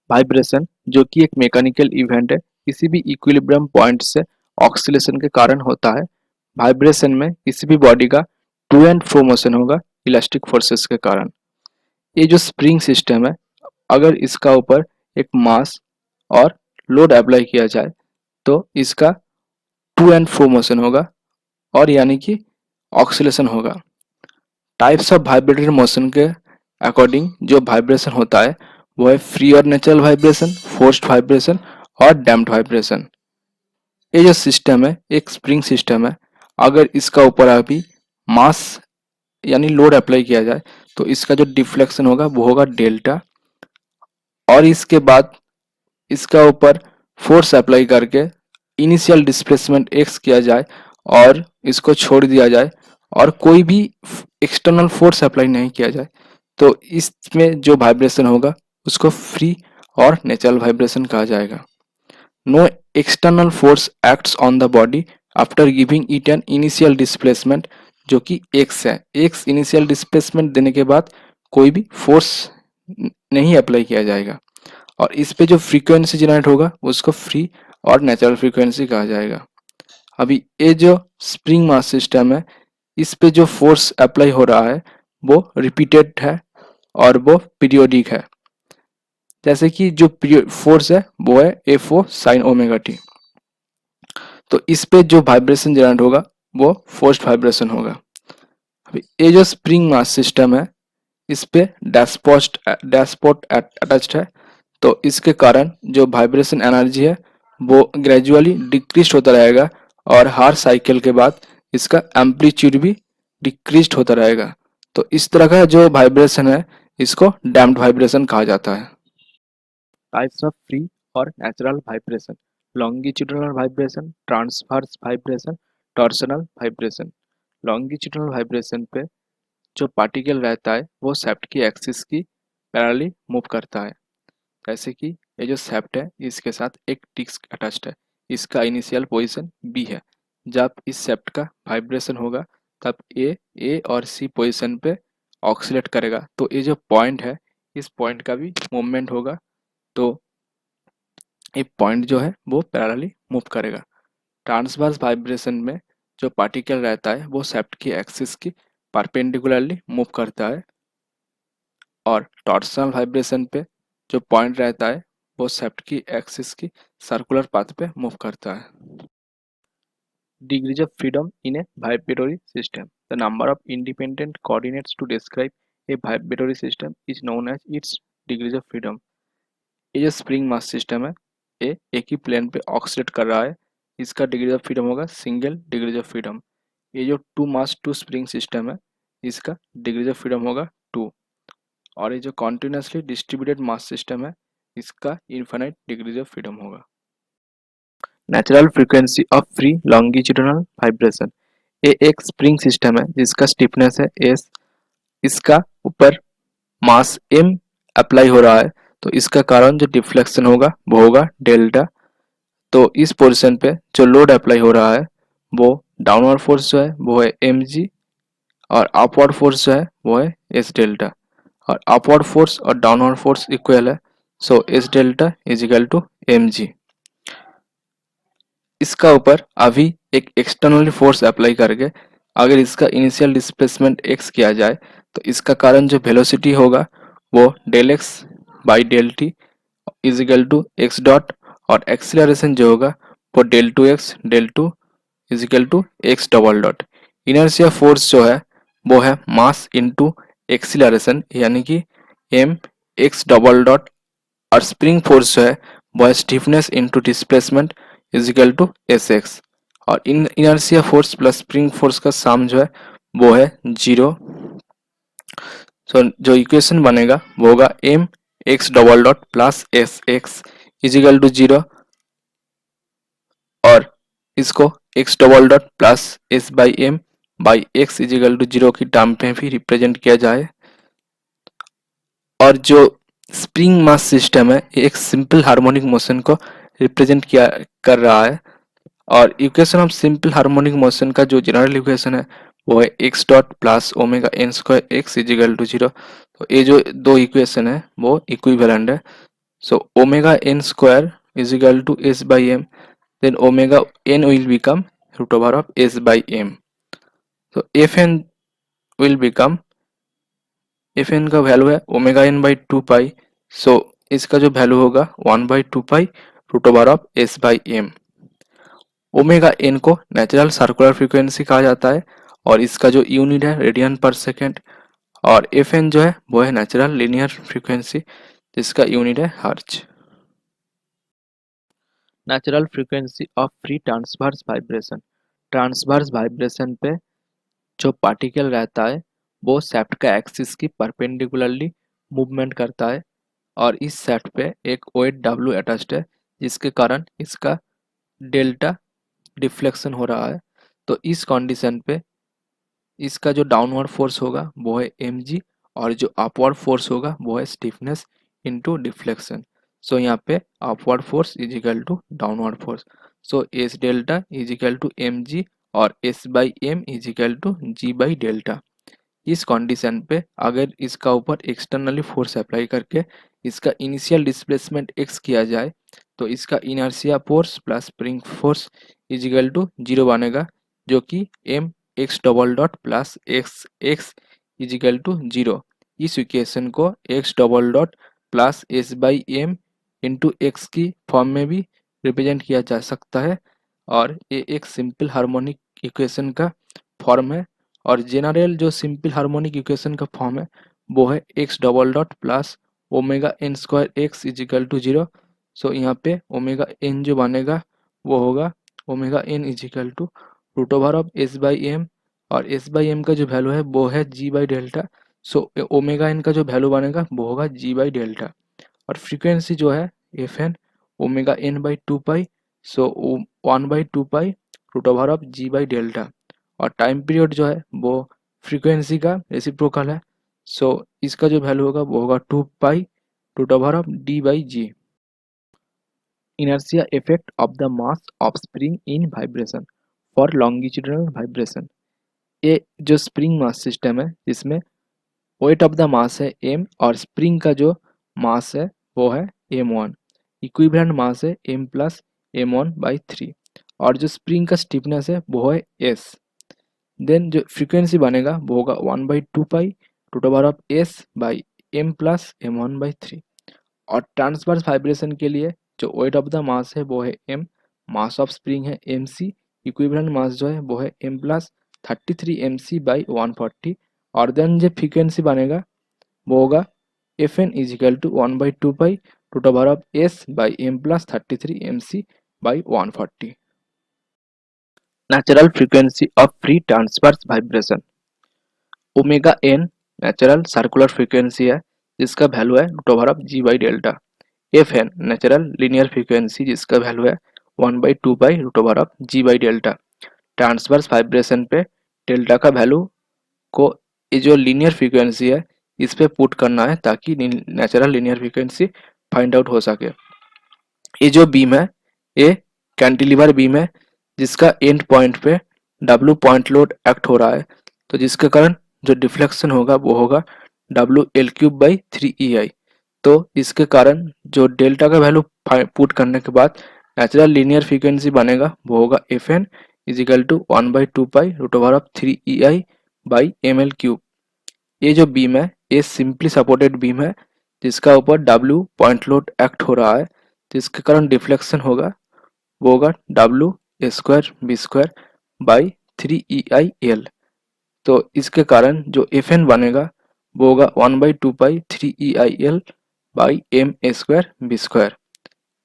Vibration जो कि एक मैकेनिकल इवेंट है, किसी भी इक्विलिब्रियम पॉइंट से ऑक्सीलेशन के कारण होता है। वाइब्रेशन में किसी भी बॉडी का टू एंड फ्रो मोशन होगा इलास्टिक फोर्सेस के कारण। ये जो स्प्रिंग सिस्टम है, अगर इसका ऊपर एक मास और लोड अप्लाई किया जाए तो इसका टू एंड फ्रो मोशन होगा, और यानी कि ऑक्सीलेशन होगा। टाइप्स ऑफ वाइब्रेटरी मोशन के अकॉर्डिंग जो वाइब्रेशन होता है वो है फ्री और नेचुरल वाइब्रेशन, फोर्स्ड वाइब्रेशन और डैम्प्ड वाइब्रेशन। ये जो सिस्टम है एक स्प्रिंग सिस्टम है, अगर इसका ऊपर अभी मास यानी लोड अप्लाई किया जाए तो इसका जो डिफ्लेक्शन होगा वो होगा डेल्टा, और इसके बाद इसका ऊपर फोर्स अप्लाई करके इनिशियल डिस्प्लेसमेंट एक्स किया जाए और इसको छोड़ दिया जाए और कोई भी एक्सटर्नल फोर्स अप्लाई नहीं किया जाए, तो इसमें जो वाइब्रेशन होगा उसको फ्री और नेचुरल वाइब्रेशन कहा जाएगा। No external force acts on the body after giving it an initial displacement, जो कि एक्स है। एक्स इनिशियल डिस्प्लेसमेंट देने के बाद कोई भी फोर्स नहीं अप्लाई किया जाएगा, और इस पे जो फ्रीक्वेंसी जनरेट होगा उसको फ्री और नेचुरल फ्रीक्वेंसी कहा जाएगा। अभी ये जो स्प्रिंग मास सिस्टम है, इस पे जो फोर्स अप्लाई हो रहा है वो रिपीटेड है और वो पीरियोडिक है। जैसे कि जो फोर्स है वो है एफ ओ साइन ओमेगा टी, तो इस पे जो वाइब्रेशन जनरेट होगा वो फोर्स्ड वाइब्रेशन होगा। अभी ये जो स्प्रिंग मास सिस्टम है, इस पे डैशपोर्ट अटैच्ड है, तो इसके कारण जो वाइब्रेशन एनर्जी है वो ग्रेजुअली डिक्रीज होता रहेगा, और हर साइकिल के बाद इसका एम्पलीट्यूड भी डिक्रीज होता रहेगा। तो इस तरह का जो वाइब्रेशन है इसको डैम्प्ड वाइब्रेशन कहा जाता है। टाइप्स ऑफ फ्री और natural vibration, longitudinal vibration, transverse vibration, torsional vibration. Longitudinal vibration पे जो पार्टिकल रहता है वो शेफ्ट की एक्सिस की पैरेलली मूव करता है। जैसे कि ये जो सेप्ट है इसके साथ एक डिस्क अटैच्ड है, इसका इनिशियल पोजीशन बी है। जब इस सेप्ट का वाइब्रेशन होगा तब ए और सी पोजीशन पे ऑक्सीलेट करेगा, तो ये जो पॉइंट है इस पॉइंट का भी मूवमेंट होगा, तो ये पॉइंट जो है वो पैरेलली मूव करेगा। ट्रांसवर्स वाइब्रेशन में जो पार्टिकल रहता है वो सेप्ट की एक्सिस की परपेंडिकुलरली मूव करता है, और टॉर्सनल वाइब्रेशन पे जो पॉइंट रहता है वो सेप्ट की एक्सिस की सर्कुलर पाथ पे मूव करता है। Degrees of freedom in a vibratory system. The number of independent coordinates to describe a vibratory system is known as its degrees of freedom. ये जो स्प्रिंग मास सिस्टम है ये एक ही प्लेन पे ऑक्सीलेट कर रहा है, इसका डिग्री ऑफ फ्रीडम होगा सिंगल डिग्रीज ऑफ फ्रीडम। ये जो two mass two spring system है इसका डिग्रीज ऑफ फ्रीडम होगा 2, और ये जो कॉन्टिन्यूसली डिस्ट्रीब्यूटेड मास सिस्टम है इसका इनफाइनाइट डिग्रीज ऑफ फ्रीडम होगा। Natural frequency of free longitudinal vibration, ये एक स्प्रिंग सिस्टम है जिसका स्टिफनेस है एस, इसका ऊपर मास एम अप्लाई हो रहा है, तो इसका कारण जो डिफ्लेक्शन होगा वो होगा डेल्टा। तो इस पोजीशन पे जो लोड अप्लाई हो रहा है वो डाउनवर्ड फोर्स जो है वो है एम जी, और अपवर्ड फोर्स जो है वो है एस डेल्टा, और अपवर्ड फोर्स और डाउनवर्ड फोर्स इक्वल है, so S delta is equal to M G. इसका ऊपर अभी एक एक्सटर्नली फोर्स अप्लाई करके अगर इसका इनिशियल डिस्प्लेसमेंट एक्स किया जाए तो इसका कारण जो वेलोसिटी होगा वो del X by del T is equal to X dot, और एक्सीलरेशन जो होगा वो del two is equal to X double dot. Inertia force जो है वो है मास इनटू एक्सीलरेशन यानी कि एम एक्स डबल डॉट, और स्प्रिंग फोर्स जो है वो है stiffness into displacement is equal to S X, और इन inertia force plus spring force का सम जो है वो है 0। सो जो इक्वेशन बनेगा वो होगा M x double dot plus S X is equal to 0, और इसको X double dot plus S by X is equal to 0 की टर्म पे भी रिप्रेजेंट किया जाए। और जो स्प्रिंग मास सिस्टम है ये एक सिंपल हार्मोनिक मोशन को रिप्रेजेंट किया कर रहा है, और equation of simple harmonic motion का जो जनरल इक्वेशन है वो है X dot plus omega N square X is equal to 0। तो ये जो दो इक्वेशन है वो इक्विवेलेंट है, so omega N square is equal to S by M, then omega N will become root over of S by M, तो F N will become, F N का वैल्यू है omega N by 2 pi, so इसका जो वैल्यू होगा 1/2 pi root over of S by M. Omega N को नेचुरल सर्कुलर फ्रीक्वेंसी कहा जाता है, और इसका जो यूनिट है रेडियन पर सेकेंड, और एफ एन जो है वो है नेचुरल लीनियर फ्रीक्वेंसी जिसका यूनिट है hertz. Natural frequency of free transverse vibration, transverse vibration पे जो पार्टिकल रहता है वो शेफ्ट का एक्सिस की परपेंडिकुलरली मूवमेंट करता है, और इस शेफ्ट पे एक वेट डब्ल्यू अटैच्ड है जिसके कारण इसका डेल्टा डिफ्लेक्शन हो रहा है। तो इस कंडीशन पे इसका जो डाउनवर्ड फोर्स होगा वो है एम जी, और जो अपवर्ड फोर्स होगा वो है स्टिफनेस इनटू डिफ्लेक्शन। सो यहाँ पे upward force is equal to downward force, so S delta is equal to M G, और S by M is equal to G by delta. इस कंडीशन पे अगर इसका ऊपर एक्सटर्नली फोर्स अप्लाई करके इसका इनिशियल डिस्प्लेसमेंट एक्स किया जाए तो इसका inertia force plus spring force is equal to 0 बनेगा, जो कि M x double dot plus x X is equal to 0। इस इक्वेशन को X double dot plus S by M into X की फॉर्म में भी रिप्रेजेंट किया जा सकता है, और ये एक सिंपल हार्मोनिक इक्वेशन का फॉर्म है। और जनरल जो सिंपल हार्मोनिक इक्वेशन का फॉर्म है वो है X double dot plus omega N square X is equal to 0। So यहाँ पे ओमेगा एन जो बनेगा वो होगा omega N is equal to root over of S by M, और एस बाई एम का जो वैल्यू है वो है G by delta, so omega N का जो वैल्यू बनेगा वो होगा जी बाई डेल्टा। और फ्रीक्वेंसी जो है F N omega N by 2 pi, so 1/2 pi root over of G by delta. और टाइम पीरियड जो है वो फ्रीक्वेंसी का रेसिप्रोकल है, सो इसका जो वैल्यू होगा वो होगा 2 pi to the power of d/g। Inertia effect of the mass of spring in vibration for longitudinal vibration. ये जो स्प्रिंग मास सिस्टम है जिसमें वेट ऑफ द मास है m और स्प्रिंग का जो मास है वो है m1, इक्विवेलेंट मास है m प्लस m1/3 और जो स्प्रिंग का स्टिफनेस है वो है s। देन जो फ्रीक्वेंसी बनेगा वो होगा 1/2 pi to the power of s/m plus m1/3। और ट्रांसवर्स वाइब्रेशन के लिए जो वेट ऑफ द मास है वो है m, मास ऑफ स्प्रिंग है mc, इक्विवेलेंट मास जो है वो है m प्लस 33 mc/140 और देन जो फ्रीक्वेंसी बनेगा वो होगा Fn = 1/2 pi to the power of s/m+33 mc/140। Natural frequency of free transverse vibration omega N natural circular frequency है जिसका वैल्यू है √g/डेल्टा। F N natural linear frequency जिसका वैल्यू है 1/2 पाई√g/डेल्टा। ट्रांसवर्स वाइब्रेशन पे डेल्टा का वैल्यू को ये जो लीनियर फ्रीक्वेंसी है इस पे पुट करना है ताकि natural linear frequency find out हो सके। ये जो बीम है ये कैंटिलीवर बीम है जिसका एंड पॉइंट पे W पॉइंट लोड एक्ट हो रहा है, तो जिसके कारण जो डिफ्लेक्शन होगा वो होगा WL³/3EI। तो इसके कारण जो डेल्टा का वैल्यू पुट करने के बाद नेचुरल लीनियर फ्रीक्वेंसी बनेगा वो होगा Fn = 1/2 पाई√3EI/ml³। ये जो बीम है ये सिंपली सपोर्टेड बीम है जिसका ऊपर W पॉइंट लोड एक्ट हो रहा है, जिसके कारण डिफ्लेक्शन होगा वो होगा W²B²/3EIL। तो इसके कारण जो Fn बनेगा वो होगा 1/2 पाई 3EIL/ma²b²।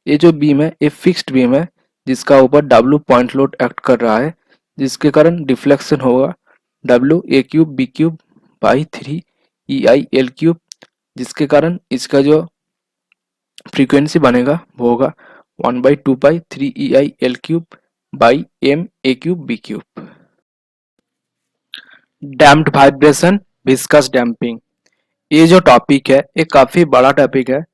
ये जो बीम है ये फिक्स्ड बीम है जिसका ऊपर W पॉइंट लोड एक्ट कर रहा है, जिसके कारण डिफ्लेक्शन होगा WA³B³/3EIL³, जिसके कारण इसका जो फ्रीक्वेंसी बनेगा वो होगा 1/2 पाई 3EIL³ damped vibration viscous damping. ये जो टॉपिक है ये काफ़ी बड़ा टॉपिक है,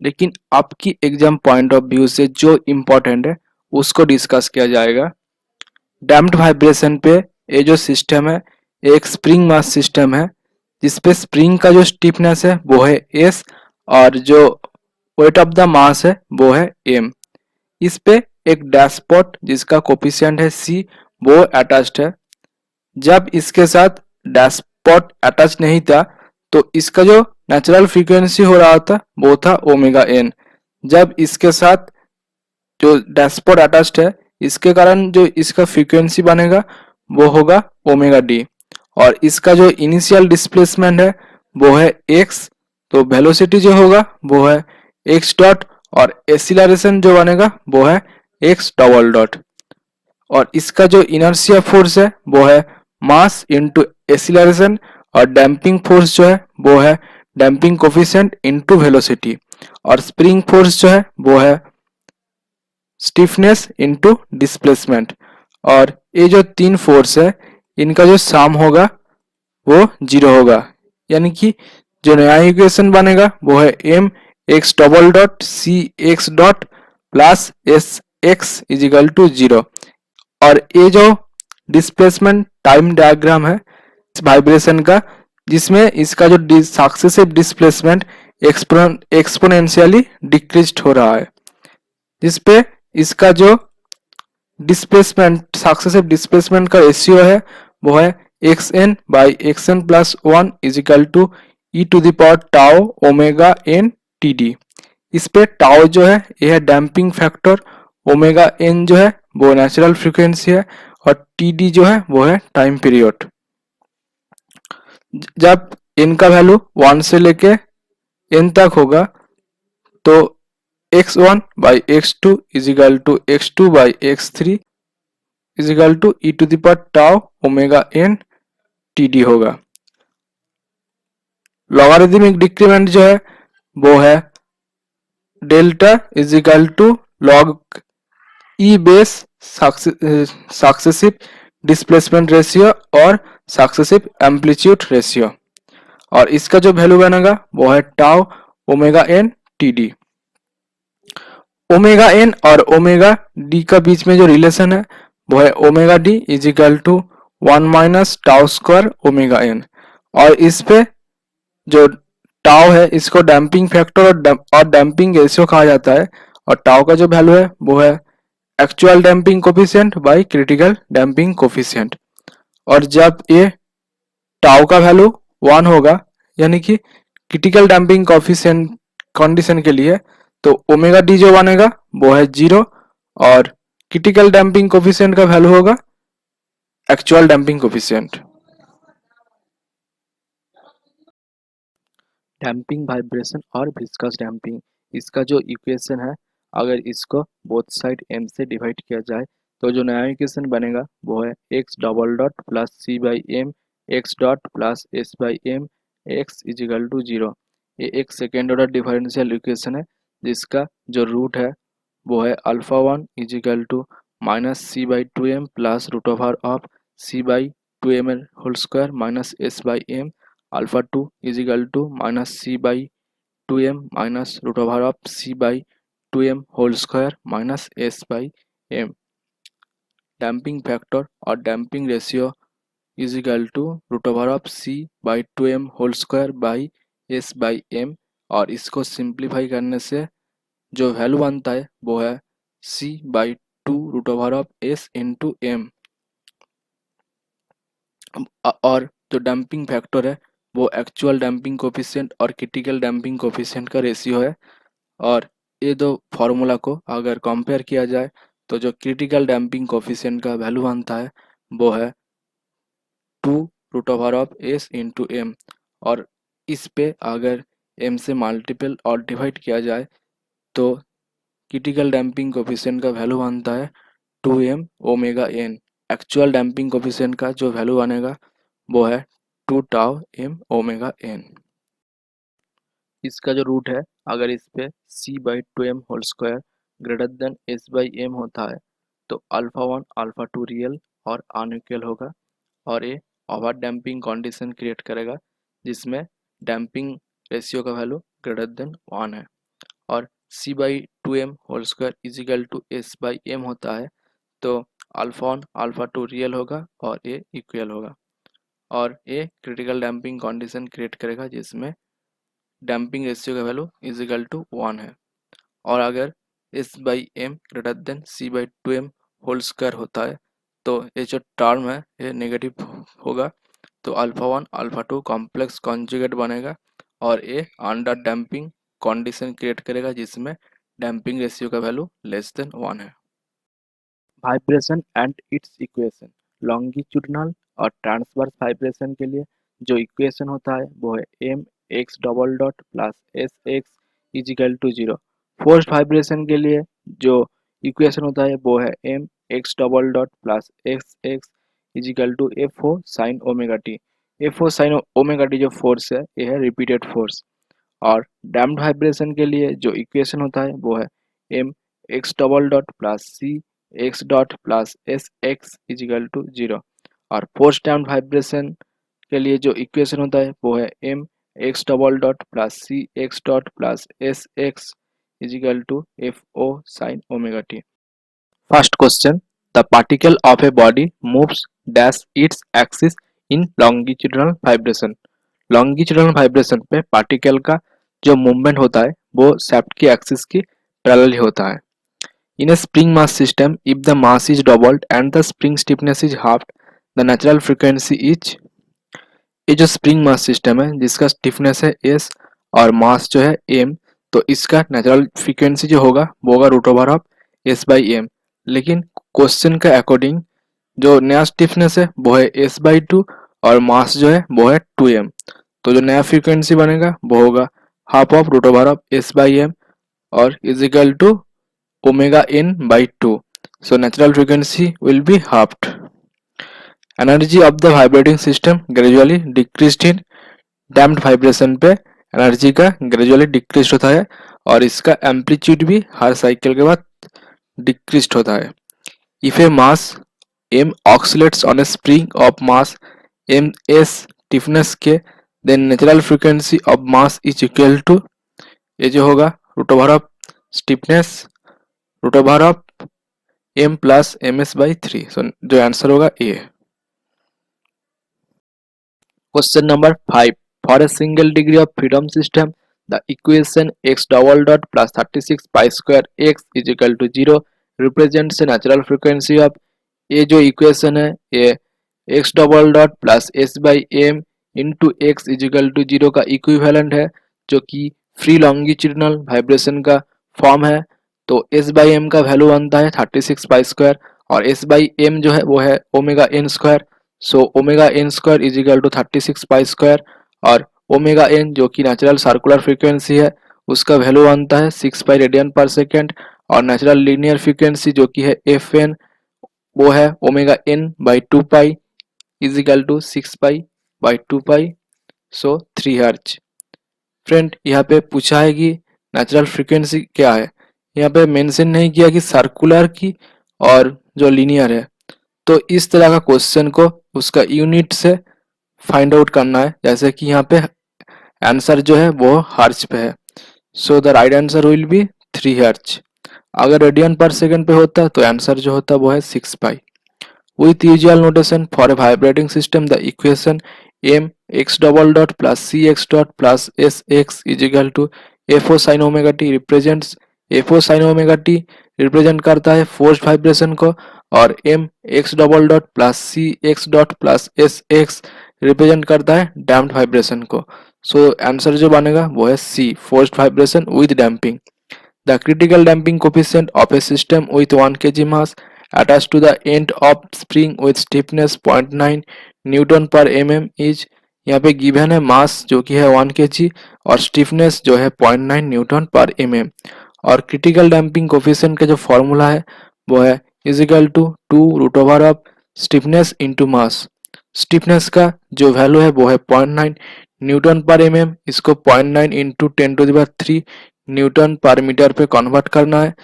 लेकिन आपकी एग्जाम पॉइंट ऑफ व्यू से जो इम्पोर्टेंट है उसको डिस्कस किया जाएगा। डैम्प्ड वाइब्रेशन पे ये जो सिस्टम है एक स्प्रिंग मास सिस्टम है जिसपे स्प्रिंग का जो स्टिफनेस है वो है s और जो वेट ऑफ द मास है वो है m। इस पे एक डैशपॉट जिसका कोफिशिएंट है c वो अटैच्ड है। जब इसके साथ डैशपॉट अटैच नहीं था तो इसका जो नेचुरल फ्रीक्वेंसी हो रहा था वो था ओमेगा एन। जब इसके साथ जो डैशपॉट अटैच्ड है इसके कारण जो इसका फ्रीक्वेंसी बनेगा वो होगा ओमेगा डी और इसका जो इनिशियल डिस्प्लेसमेंट है वो है x। तो वेलोसिटी जो होगा वो है x डॉट और एक्सीलरेशन जो बनेगा वो है x डबल डॉट और इसका जो इनर्शिया फोर्स है वो है मास इनटू एक्सीलरेशन और डैम्पिंग फोर्स जो है वो है डैम्पिंग कोफिशिएंट इनटू वेलोसिटी और स्प्रिंग फोर्स जो है वो है स्टिफनेस इनटू डिस्प्लेसमेंट। और ये जो तीन फोर्स है इनका जो सम होगा वो 0 होगा, यानी कि जो नया इक्वेशन बनेगा वो है m x double dot c x dot plus s x is equal to 0। और ये जो डिस्प्लेसमेंट टाइम डायग्राम है इस वाइब्रेशन का जिसमें इसका जो सक्सेसिव डिस्प्लेसमेंट एक्सपोनेंशियली डिक्रीज हो रहा है, जिसपे इसका जो डिस्प्लेसमेंट सक्सेसिव डिस्प्लेसमेंट का रेशियो है वो है xn/xn+1 is equal to e⁻ omega n t. इस पे टाउ जो है यह है डैम्पिंग फैक्टर, ओमेगा n जो है वो नेचुरल फ्रीक्वेंसी है और टी जो है वो है टाइम पीरियड। जब n का वैल्यू 1 से लेके n तक होगा तो x1/x2 is equal to x2/x3 is equal to e⁻ omega n t होगा। लॉगरिदमिक डिक्रीमेंट जो है वो है delta is equal to log e base successive displacement ratio और सक्सेसिव एम्पलीट्यूड रेशियो। और इसका जो वैल्यू बनेगा वो है tau omega n t d. Omega n और ओमेगा डी का बीच में जो रिलेशन है वो है omega d is equal to 1 - tau square omega n. और इस पे जो टाउ है इसको डैम्पिंग फैक्टर और डैम्पिंग रेशियो कहा जाता है। और टाउ का जो वैल्यू है वो है actual damping coefficient by critical damping coefficient. और जब ये टाउ का वैल्यू 1 होगा यानी कि क्रिटिकल डैम्पिंग कोफिशिएंट कंडीशन के लिए, तो ओमेगा डी जो बनेगा वो है 0 और क्रिटिकल डैम्पिंग कोफिशिएंट का वैल्यू होगा actual damping coefficient. Damping vibration और विस्कस डैम्पिंग, इसका जो इक्वेशन है अगर इसको बोथ साइड m से डिवाइड किया जाए तो जो नया इक्वेशन बनेगा वो है x double dot plus c by m x dot plus s by m x is equal to 0। ये एक सेकेंड ऑर्डर डिफरेंशियल इक्वेशन है जिसका जो रूट है वो है α1 equal to minus C by two M plus root over of C by two M L whole square minus S by M. α2 equal to minus C by two M minus root over of C by two M whole square minus S by M. Damping factor और damping ratio equal to root over of C by two M whole square by S by M. और इसको सिंप्लीफाई करने से जो वैल्यू बनता है वो है C by two root over of S into M. और जो डैम्पिंग फैक्टर है वो एक्चुअल डैम्पिंग कोफिशिएंट और क्रिटिकल डैम्पिंग कोफिशिएंट का रेशियो है। और ये दो फार्मूला को अगर कंपेयर किया जाए तो जो क्रिटिकल डैम्पिंग कोफिशिएंट का वैल्यू बनता है वो है 2 root over of S into M. और इस पे अगर एम से मल्टीपल और डिवाइड किया जाए तो क्रिटिकल डैम्पिंग कोफिशिएंट का वैल्यू बनता है 2m omega n. Actual damping coefficient का जो वैल्यू बनेगा वो है 2 टाउ एम ओमेगा एन। इसका जो रूट है अगर इस पे c by two M whole square greater than s by m होता है तो α1 α2 रियल और अनइक्वल होगा। और ये ओवर डैम्पिंग कंडीशन क्रिएट करेगा जिसमें डैम्पिंग रेशियो का वैल्यू ग्रेटर देन 1 है। और c by two M whole square is equal to s by m होता है तो α1 α2 रियल होगा और ये इक्वल होगा। और ये क्रिटिकल डैम्पिंग कंडीशन क्रिएट करेगा जिसमें डैम्पिंग रेशियो का वैल्यू इजिकल टू 1 है। और अगर s by m greater than c by two M whole square होता है तो ये जो टर्म है ये नेगेटिव होगा तो α1 α2 कॉम्प्लेक्स कॉन्जुगेट बनेगा और ये अंडर डैम्पिंग कंडीशन क्रिएट करेगा जिसमें डैम्पिंग रेशियो का वैल्यू लेस देन 1 है। Vibration and its equation, longitudinal और ट्रांसवर्स वाइब्रेशन के लिए जो इक्वेशन होता है वो है m x double dot plus S x is equal to 0। Forced vibration के लिए जो इक्वेशन होता है वो है m x double dot plus x x is equal to f O sine omega t. F O sine omega t जो फोर्स है ये है रिपीटेड फोर्स। और डैम्प्ड वाइब्रेशन के लिए जो इक्वेशन होता है वो है m x double dot plus c x dot plus S x is equal to 0। और पोस्ट डैम्प्ड वाइब्रेशन के लिए जो इक्वेशन होता है वो है m x double dot plus c x dot plus S x is equal to f O sine omega t. First question, the particle of a body moves dash its axis in longitudinal vibration. Longitudinal vibration पे पार्टिकल का जो मूवमेंट होता है वो शाफ्ट की एक्सिस की पैरेलल ही होता है। In a spring mass system if the mass is doubled and the spring stiffness is half the natural frequency is. ये जो स्प्रिंग मास सिस्टम है जिसका स्टिफनेस है एस और मास जो है एम, तो इसका नेचुरल फ्रीक्वेंसी जो होगा वो होगा root over of S by m. लेकिन क्वेश्चन के अकॉर्डिंग जो नया स्टिफनेस है वो है एस बाई टू और मास जो है वो है टू एम। तो जो नया फ्रीक्वेंसी बनेगा वो होगा half of root over of S by M और equal to omega N by two. So natural frequency will be halved. Energy of the vibrating system gradually decreased in damped vibration पे एनर्जी का ग्रेजुअली डिक्रीज होता है और इसका एम्पलीट्यूड भी हर साइकिल के बाद डिक्रीज होता है। If A mass m oscillates on a spring of mass m s stiffness के then natural frequency of mass is equal to, ये जो होगा root over of stiffness root over of m plus m s by 3। So जो आंसर होगा ए। Question number 5. For a single degree of freedom system, the equation x double dot plus 36 pi square x is equal to 0 represents a natural frequency of, ये जो इक्वेशन है ये x double dot plus S by M into x is equal to 0 का इक्विवेलेंट है, जो कि फ्री लॉन्गिट्यूडनल वाइब्रेशन का फॉर्म है। तो एस बाई एम का वैल्यू बनता है 36 पाई स्क्वायर और एस बाई एम जो है वो है omega N square. So omega N square is equal to 36 pi square और ओमेगा एन जो कि नेचुरल सर्कुलर फ्रीक्वेंसी है उसका वैल्यू बनता है 6 पाई रेडियन पर सेकेंड और नेचुरल लीनियर फ्रीक्वेंसी जो कि है एफ एन वो है omega N by 2 pi is equal to 6 pi by 2 pi. So 3 hertz. Friend यहाँ पे पूछा है कि नेचुरल फ्रीक्वेंसी क्या है, यहाँ पे मेंशन नहीं किया कि सर्कुलर की और जो लीनियर है। तो इस तरह का क्वेश्चन को उसका यूनिट से फाइंड आउट करना है, जैसे कि यहाँ पे आंसर जो है वो हर्ट्ज पे है। So the right answer will be 3 hertz. अगर रेडियन पर सेकंड पे होता तो आंसर जो होता वो है 6 पाई। With usual notation for a vibrating system, the equation m x double dot plus c x dot plus s x is equal to fo sin omega t represents, fo sin omega t represent करता है फोर्स वाइब्रेशन को और m x double dot plus c x dot plus s x represent करता है डैम्प्ड वाइब्रेशन को। सो आंसर जो बनेगा वो है c, forced vibration with damping. The critical damping coefficient of a system with 1 kg mass attached to the end of spring with stiffness 0.9 Newton पर mm is, यहाँ पे गिवन है मास जो कि है 1 kg और स्टिफनेस जो है 0.9 न्यूटन पर mm और क्रिटिकल डैम्पिंग कोफिशिएंट का जो फॉर्मूला है वो है is equal to 2 root over of stiffness into mass. Stiffness का जो वैल्यू है वो है 0.9 न्यूटन पर mm, इसको 0.9 इंटू 10⁻³ न्यूटन पर मीटर पे कन्वर्ट करना है।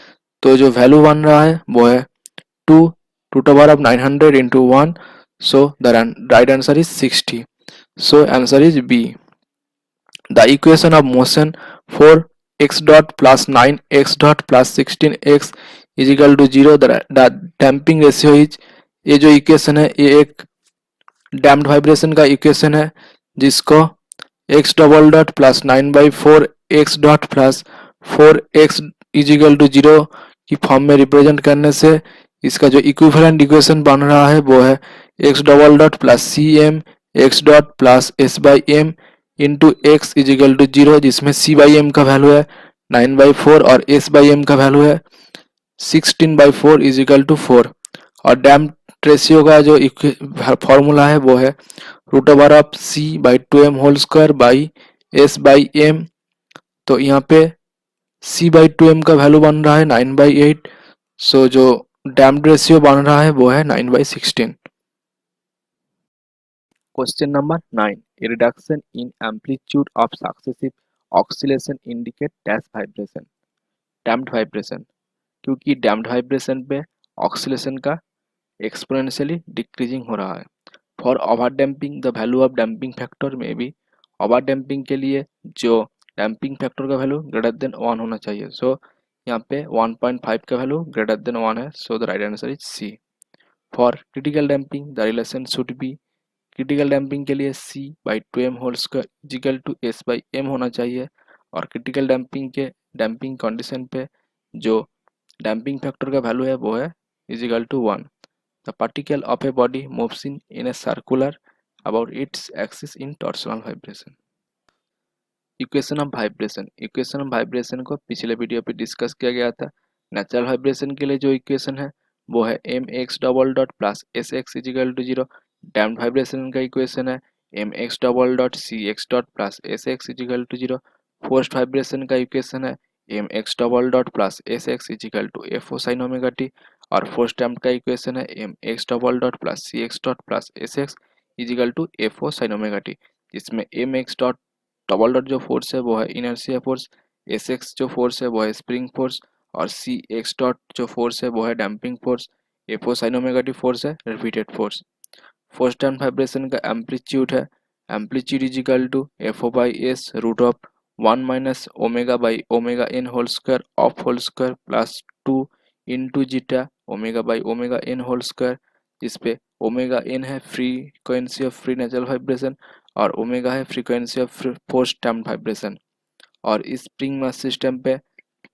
तो जो वैल्यू बन रहा है वो है 2 root over of 900 into 1। So the right answer is 60। So answer is B. The equation of motion 4x dot plus 9x dot plus 16x is equal to 0 the damping ratio is, ये जो इक्वेशन है ये एक डैम्प्ड वाइब्रेशन का इक्वेशन है जिसको x double dot plus 9/4 x dot plus 4x is equal to 0 की फॉर्म में रिप्रेजेंट करने से इसका जो इक्विवेलेंट इक्वेशन बन रहा है वो है x double dot plus c m x dot plus S by M into x is equal to 0, जिसमें c बाई एम का वैल्यू है 9/4 और s बाई एम का वैल्यू है 16/4 इज इक्वल टू 4 और डैम्प रेशियो का जो फॉर्मूला है वो है root over of c by 2m whole square by s by m। तो यहाँ पे c बाई 2m का वैल्यू बन रहा है 9/8। सो जो डैम्प रेशियो बन रहा है वो है 9/16। Question number 9. A reduction in amplitude of successive oscillation indicate dash vibration, damped vibration, क्योंकि damped vibration पे oscillation का exponentially decreasing हो रहा है। For overdamping the value of damping factor में भी overdamping के लिए जो damping factor का वैल्यू ग्रेटर देन 1 होना चाहिए। सो यहाँ पे 1.5 का वैल्यू ग्रेटर देन 1 है। So the right answer is C. For critical damping the relation should be, critical damping के लिए c by 2m whole square is equal to s by m होना चाहिए और क्रिटिकल डैम्पिंग के डैम्पिंग कंडीशन पे जो डैम्पिंग फैक्टर का वैल्यू है वो है is equal to 1। The particle of a body moves in a circular about its axis in torsional vibration. Equation of vibration, equation of vibration को पिछले वीडियो पे डिस्कस किया गया था। नेचुरल वाइब्रेशन के लिए जो इक्वेशन है वो है m x double dot plus S x is equal to 0। Damped vibration का इक्वेशन है m x double dot c x dot plus S x is equal to 0। Forced vibration का इक्वेशन है m x double dot plus S x is equal to f O sine omega t और फोर्स्ड डैम्प्ड का इक्वेशन है m x double dot plus c x dot plus S x is equal to f O sine omega T, जिसमें M x dot double dot जो फोर्स है वो है इनर्शिया फोर्स, एस एक्स जो फोर्स है वो है स्प्रिंग फोर्स और सी एक्स डॉट जो फोर्स है वो है डैम्पिंग फोर्स, एफ ओ साइन ओमेगा टी फोर्स है repeated force. Force damp vibration का एम्पलीट्यूड है amplitude is equal to FO by S root of 1 minus omega by omega n whole square of whole square plus 2 into zeta omega by omega n whole square, जिस पे ओमेगा एन है frequency of free natural vibration और ओमेगा है frequency of force term vibration. और इस स्प्रिंग मास सिस्टम पे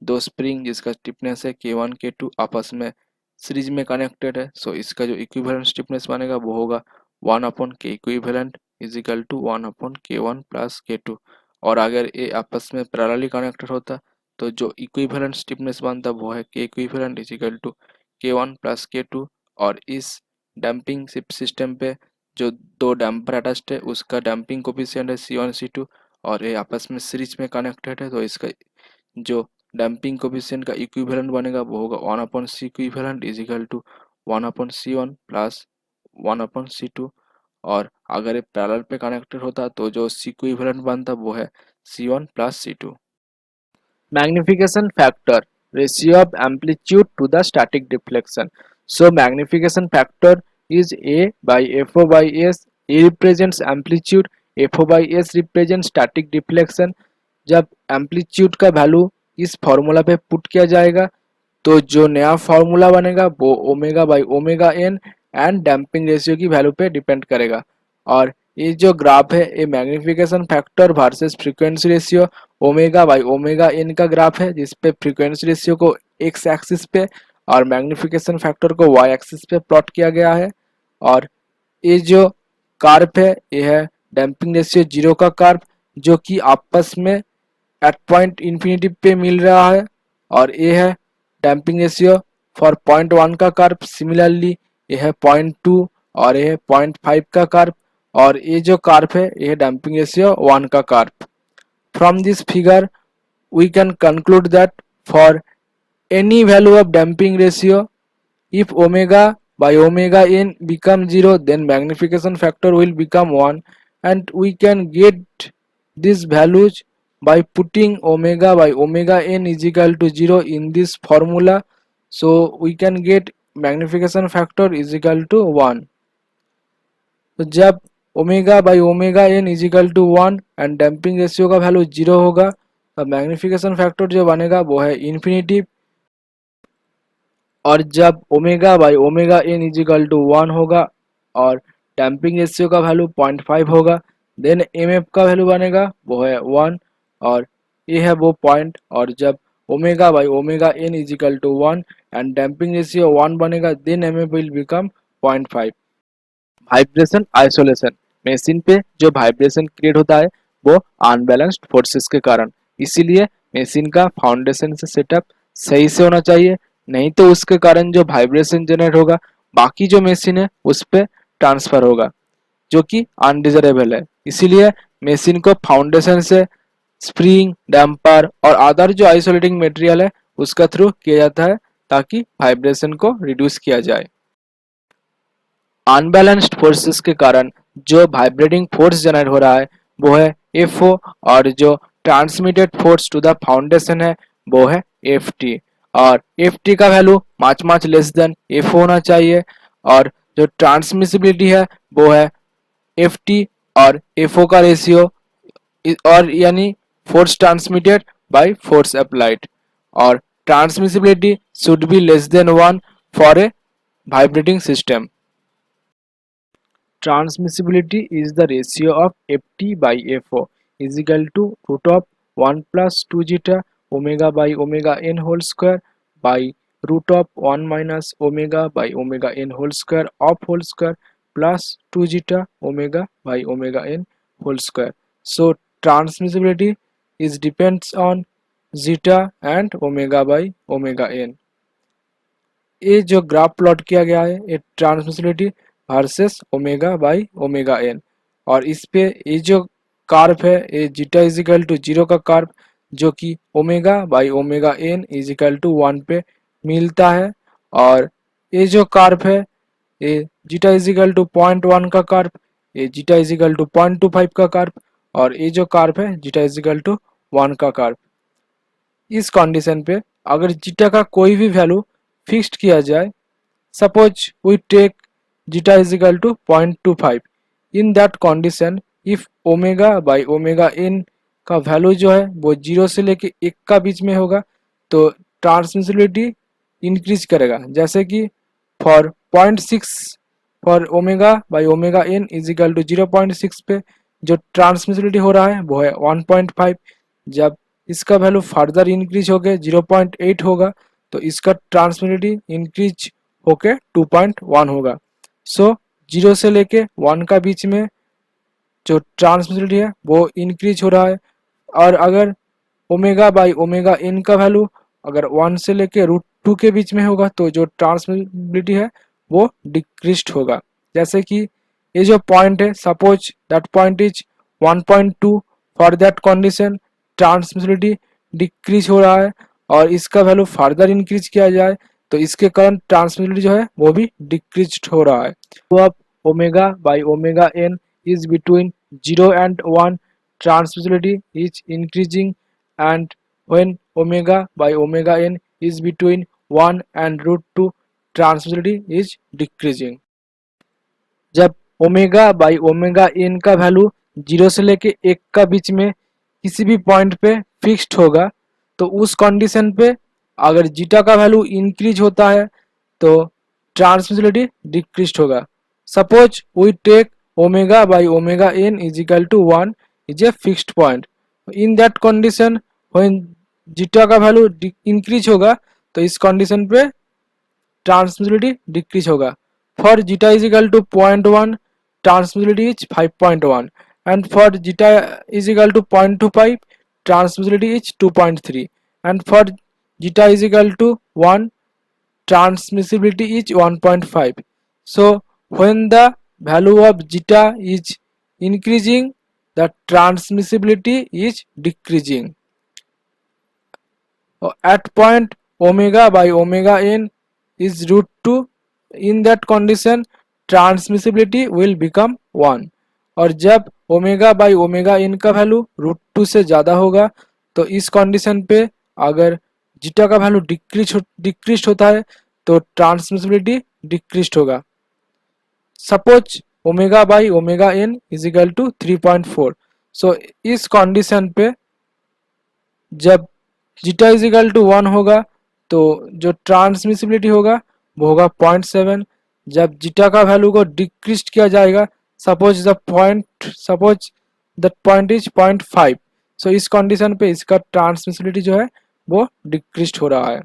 दो स्प्रिंग जिसका स्टिफनेस है K1 K2 आपस में सीरीज में कनेक्टेड है, सो इसका जो इक्विवेलेंट स्टिफनेस बनेगा वो होगा 1/K equivalent is equal to 1/K1 plus K2। और अगर ये आपस में पैरेलली कनेक्टेड होता तो जो इक्विवेलेंट स्टिफनेस बनता वो है K equivalent is equal to K1 plus K2। और इस डैम्पिंग सिस्टम पे जो दो डैम्पर अटैच्ड है उसका डैम्पिंग कोफिशिएंट है C1 C2 और ये आपस में सीरीज में कनेक्टेड है, तो इसका जो डैम्पिंग कोफिशिएंट का इक्विवेलेंट बनेगा वो होगा 1/C equivalent is equal to 1/C1 plus 1/C2। और अगर ये पैरेलल पे कनेक्टेड होता तो जो C इक्विवेलेंट बनता वो है C1 plus C2। Magnification factor, ratio of amplitude to the static deflection. So magnification factor is A by FO by S. A represents amplitude, FO by S represents static deflection। जब एम्पलीट्यूड का वैल्यू इस फॉर्मूला पे पुट किया जाएगा तो जो नया फॉर्मूला बनेगा वो omega by omega n and damping ratio की वैल्यू पे डिपेंड करेगा। और ये जो ग्राफ है ये magnification factor versus frequency ratio omega by omega N का ग्राफ है, जिसपे फ्रीक्वेंसी रेशियो को एक्स एक्सिस पे और मैग्निफिकेशन फैक्टर को वाई एक्सिस पे प्लॉट किया गया है। और ये जो कर्व है ये है डैम्पिंग रेशियो जीरो का कर्व, जो कि आपस में एट पॉइंट इन्फिनिटी पे मिल रहा है। और ये है डैम्पिंग रेशियो फॉर 0.1 का कर्व। सिमिलरली ये है 0.2 और ये है 0.5 का कर्व। और ये जो कर्व है ये है डैम्पिंग रेशियो 1 का curve. From this figure we can conclude that for any value of damping ratio, if omega by omega n become 0 then magnification factor will become 1, and we can get these values by putting omega by omega n is equal to 0 in this formula, so we can get magnification factor is equal to 1। तो जब omega by omega N is equal to 1 and damping ratio का वैल्यू 0 होगा तो मैग्निफिकेशन फैक्टर जो बनेगा वो है इन्फिनिटी। और जब omega by omega N is equal to 1 होगा और डैम्पिंग रेशियो का वैल्यू 0.5 होगा देन एम एफ का वैल्यू बनेगा वो है 1 और ये है वो पॉइंट। और जब omega by omega N is equal to 1 and damping ratio 1 बनेगा then M F will become 0.5। Vibration isolation, machine पे जो वाइब्रेशन क्रिएट होता है वो अनबैलेंस्ड फोर्सेस के कारण, इसीलिए मशीन का फाउंडेशन से सेटअप सही से होना चाहिए, नहीं तो उसके कारण जो वाइब्रेशन जनरेट होगा बाकी जो मशीन है उस पर ट्रांसफर होगा जो कि अनडिजायरेबल है। इसीलिए मशीन को फाउंडेशन से स्प्रिंग डैम्पर और अदर जो आइसोलेटिंग मटेरियल है उसका थ्रू किया जाता है ताकि वाइब्रेशन को रिड्यूस किया जाए। अनबैलेंस्ड फोर्सेस के कारण जो वाइब्रेटिंग फोर्स जनरेट हो रहा है वो है एफओ और जो transmitted force to the foundation है वो है एफटी। और एफटी का value much less than FO होना चाहिए। और जो ट्रांसमिसिबिलिटी है वो है एफटी और एफओ का रेशियो और यानी force transmitted by force applied. और transmissibility should be less than 1 for a vibrating system. Transmissibility is the ratio of Ft by Fo is equal to root of 1 plus 2 zeta omega by omega n whole square by root of 1 minus omega by omega n whole square of whole square plus 2 zeta omega by omega n whole square. So transmissibility is depends on zeta and omega by omega n। ये जो ग्राफ प्लॉट किया गया है ये transmissibility versus omega by omega n. और इस पे ये जो कर्व है ये जीटा इज इक्वल टू 0 का कर्व जो कि omega by omega N is equal to 1 पे मिलता है। और ये जो कर्व है ये जीटा इज इक्वल टू 0.1 का कर्व, ये जीटा इज इक्वल टू 0.25 का कर्व और ये जो कर्व है जीटा इज इक्वल टू 1 का कर्व। इस कंडीशन पे अगर जीटा का कोई भी वैल्यू फिक्स्ड किया जाए, suppose we take zeta is equal to 0.25, in that condition if omega by omega N का वैल्यू जो है वो 0 से लेके 1 का बीच में होगा तो ट्रांसमिसिबिलिटी इंक्रीज करेगा। जैसे कि for 0.6 for omega by omega N is equal to 0.6 पे जो ट्रांसमिसिबिलिटी हो रहा है वो है 1.5। जब इसका वैल्यू फर्दर इंक्रीज होके 0.8 होगा तो इसका ट्रांसमिसिबिलिटी इंक्रीज होके 2.1 होगा। सो 0 से लेके 1 का बीच में जो ट्रांसमिसिबिलिटी है वो इंक्रीज हो रहा है। और अगर ओमेगा बाई ओमेगा एन का वैल्यू अगर 1 से लेके √2 के बीच में होगा तो जो ट्रांसमिसिबिलिटी है वो डिक्रीज्ड होगा। जैसे कि ये जो पॉइंट है, suppose that point is 1.2, for that condition transmissibility decrease हो रहा है और इसका वैल्यू फर्दर इंक्रीज किया जाए तो इसके कारण ट्रांसमिसिबिलिटी जो है वो भी डिक्रीज्ड हो रहा है। तो अब omega by omega n is between 0 and 1, transmissibility is increasing, and when omega by omega n is between 1 and √2, transmissibility is decreasing। जब ओमेगा बाई ओमेगा एन का वैल्यू 0 से लेके 1 का बीच में किसी भी पॉइंट पे फिक्स्ड होगा तो उस कंडीशन पे अगर जीटा का वैल्यू इंक्रीज होता है तो ट्रांसमिसिबिलिटी डिक्रीज होगा। Suppose we take omega by omega n is equal to 1 is a fixed point। in that condition when zeta का वैल्यू इंक्रीज होगा तो इस कंडीशन पे ट्रांसमिसिबिलिटी डिक्रीज होगा। For zeta is equal to 0.1 transmissibility is 5.1 and for zeta is equal to 0.25 transmissibility is 2.3 and for zeta is equal to 1 transmissibility is 1.5। so when the value of zeta is increasing the transmissibility is decreasing। at point omega by omega n is √2, in that condition transmissibility will become 1। और जब ओमेगा बाई ओमेगा एन का वैल्यू √2 से ज़्यादा होगा तो इस कंडीशन पे अगर जीटा का वैल्यू डिक्रीज होता है तो ट्रांसमिसिबिलिटी डिक्रीज होगा। Suppose omega by omega N is equal to 3.4। So इस कंडीशन पे जब जीटा इज इक्वल टू 1 होगा तो जो ट्रांसमिसिबिलिटी होगा वो होगा 0.7। जब जीटा का वैल्यू को डिक्रीज किया जाएगा सपोज द पॉइंट इज 0.5। सो इस कंडीशन पे इसका ट्रांसमिसिबिलिटी जो है वो डिक्रीज हो रहा है।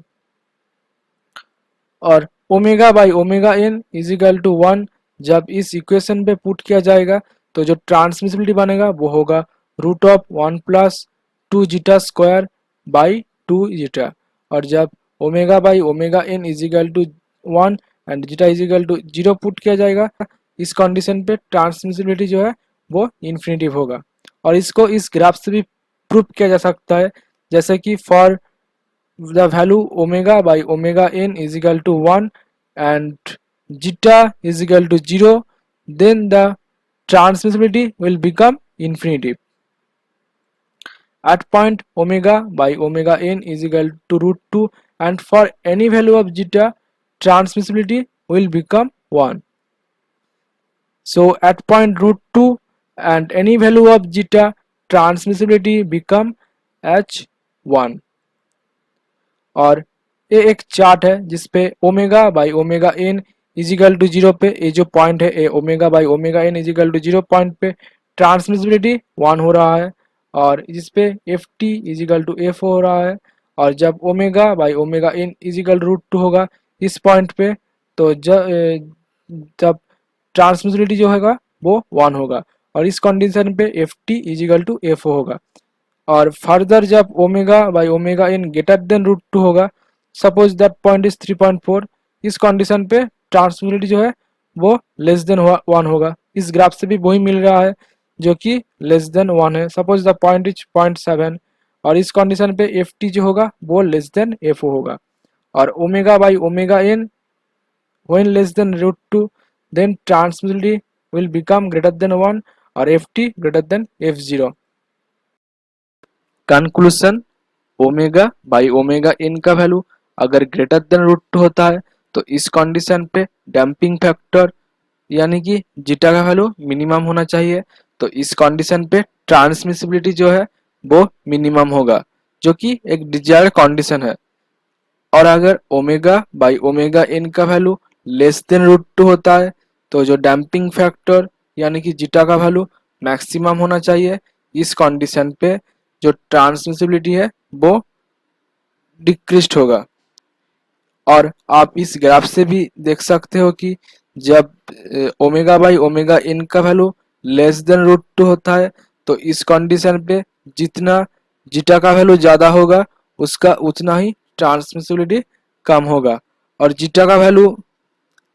और omega by omega N is equal to 1 जब इस इक्वेशन पे पुट किया जाएगा तो जो ट्रांसमिसिबिलिटी बनेगा वो होगा √1 plus 2 zeta square by 2 zeta. और जब omega by omega N is equal to 1 and zeta is equal to 0 put किया जाएगा इस कंडीशन पे ट्रांसमिसिबिलिटी जो है वो इन्फिनिटिव होगा। और इसको इस ग्राफ से भी प्रूव किया जा सकता है। जैसे कि for the value omega by omega n is equal to 1 and zeta is equal to 0, then the transmissibility will become infinitive। at point omega by omega n is equal to √2 and for any value of zeta transmissibility will become 1। so at point √2 and any value of zeta transmissibility become h1। और ये एक चार्ट है जिसपे omega by omega n is equal to 0 पे ये जो पॉइंट है ये omega by omega n is equal to 0 point पे ट्रांसमिसिबिलिटी 1 हो रहा है और जिसपे F T is equal to F हो रहा है। और जब omega by omega n is equal √2 होगा इस पॉइंट पे तो जब ट्रांसमिसिबिलिटी जो होगा वो 1 होगा और इस कंडीशन पे F T is equal to F होगा। और फर्दर जब omega by omega n greater than √2 होगा सपोज दैट पॉइंट इज 3.4 इस कंडीशन पे ट्रांसमिसिबिलिटी जो है वो लेस देन 1 होगा। इस ग्राफ से भी वही मिल रहा है जो कि लेस देन 1 है। सपोज द पॉइंट इज 0.7 और इस कंडीशन पे एफ टी जो होगा वो लेस देन एफ होगा। और omega by omega n when less than √2 then transmissibility will become greater than 1 और F T greater than f0। Conclusion omega by omega N का वैल्यू अगर ग्रेटर देन √2 होता है तो इस कंडीशन पे डैम्पिंग फैक्टर यानी कि जीटा का वैल्यू मिनिमम होना चाहिए तो इस कंडीशन पे ट्रांसमिसिबिलिटी जो है वो मिनिमम होगा, जो कि एक डिजायर्ड कंडीशन है। और अगर ओमेगा बाई ओमेगा एन का वैल्यू लेस देन √2 होता है तो जो डैम्पिंग फैक्टर यानी कि जीटा का वैल्यू मैक्सिमम होना चाहिए। इस कंडीशन पे जो ट्रांसमिसिबिलिटी है वो डिक्रीज्ड होगा। और आप इस ग्राफ से भी देख सकते हो कि जब ओमेगा बाई ओमेगा एन का वैल्यू लेस देन √2 होता है तो इस कंडीशन पे जितना जीटा का वैल्यू ज़्यादा होगा उसका उतना ही ट्रांसमिसिबिलिटी कम होगा। और जीटा का वैल्यू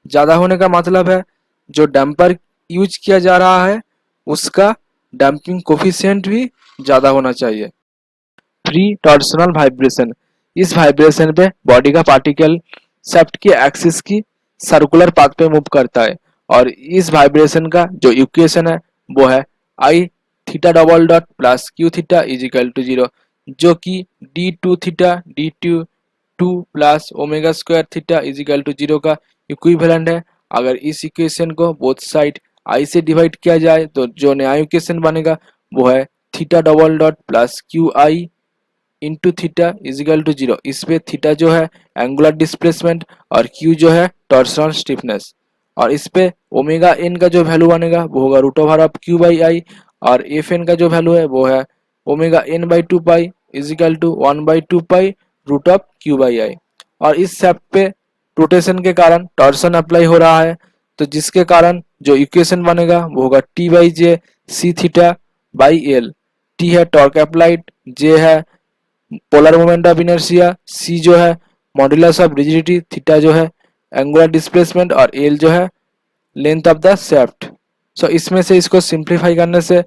ज़्यादा होने का मतलब है जो डैम्पर यूज किया जा रहा है उसका डैम्पिंग कोफिशिएंट भी ज़्यादा होना चाहिए। प्री टॉर्सनल वाइब्रेशन, इस वाइब्रेशन पे बॉडी का पार्टिकल शाफ्ट की एक्सिस की सर्कुलर पाथ पे मूव करता है। और इस वाइब्रेशन का जो इक्वेशन है वो है I theta double dot plus Q theta is equal to 0, जो कि d2 theta d2 plus omega square theta is equal to 0 का इक्विवेलेंट है। अगर इस इक्वेशन को बोथ साइड आई से डिवाइड किया जाए तो जो नया इक्वेशन बनेगा वो है theta double dot plus Q I into theta is equal to 0। इस पे थीटा जो है एंगुलर डिस्प्लेसमेंट और क्यू जो है टॉर्सनल स्टिफनेस। और इस पे ओमेगा एन का जो वैल्यू बनेगा वो होगा √/q/i और एफ एन का जो वैल्यू है वो है omega N by 2 pi is equal to 1/2 pi √/q/i। और इस शेप पे रोटेशन के कारण टॉर्सन अप्लाई हो रहा है, तो जिसके कारण जो इक्वेशन बनेगा वो होगा T/J C theta by L. T है टॉर्क अप्लाइड, जे है polar moment of inertia, C जो है मॉड्यूलस ऑफ रिजिडिटी, थीटा जो है एंगुलर डिस्प्लेसमेंट और एल जो है लेंथ ऑफ द शेफ्ट। सो इसमें से इसको सिंप्लीफाई करने से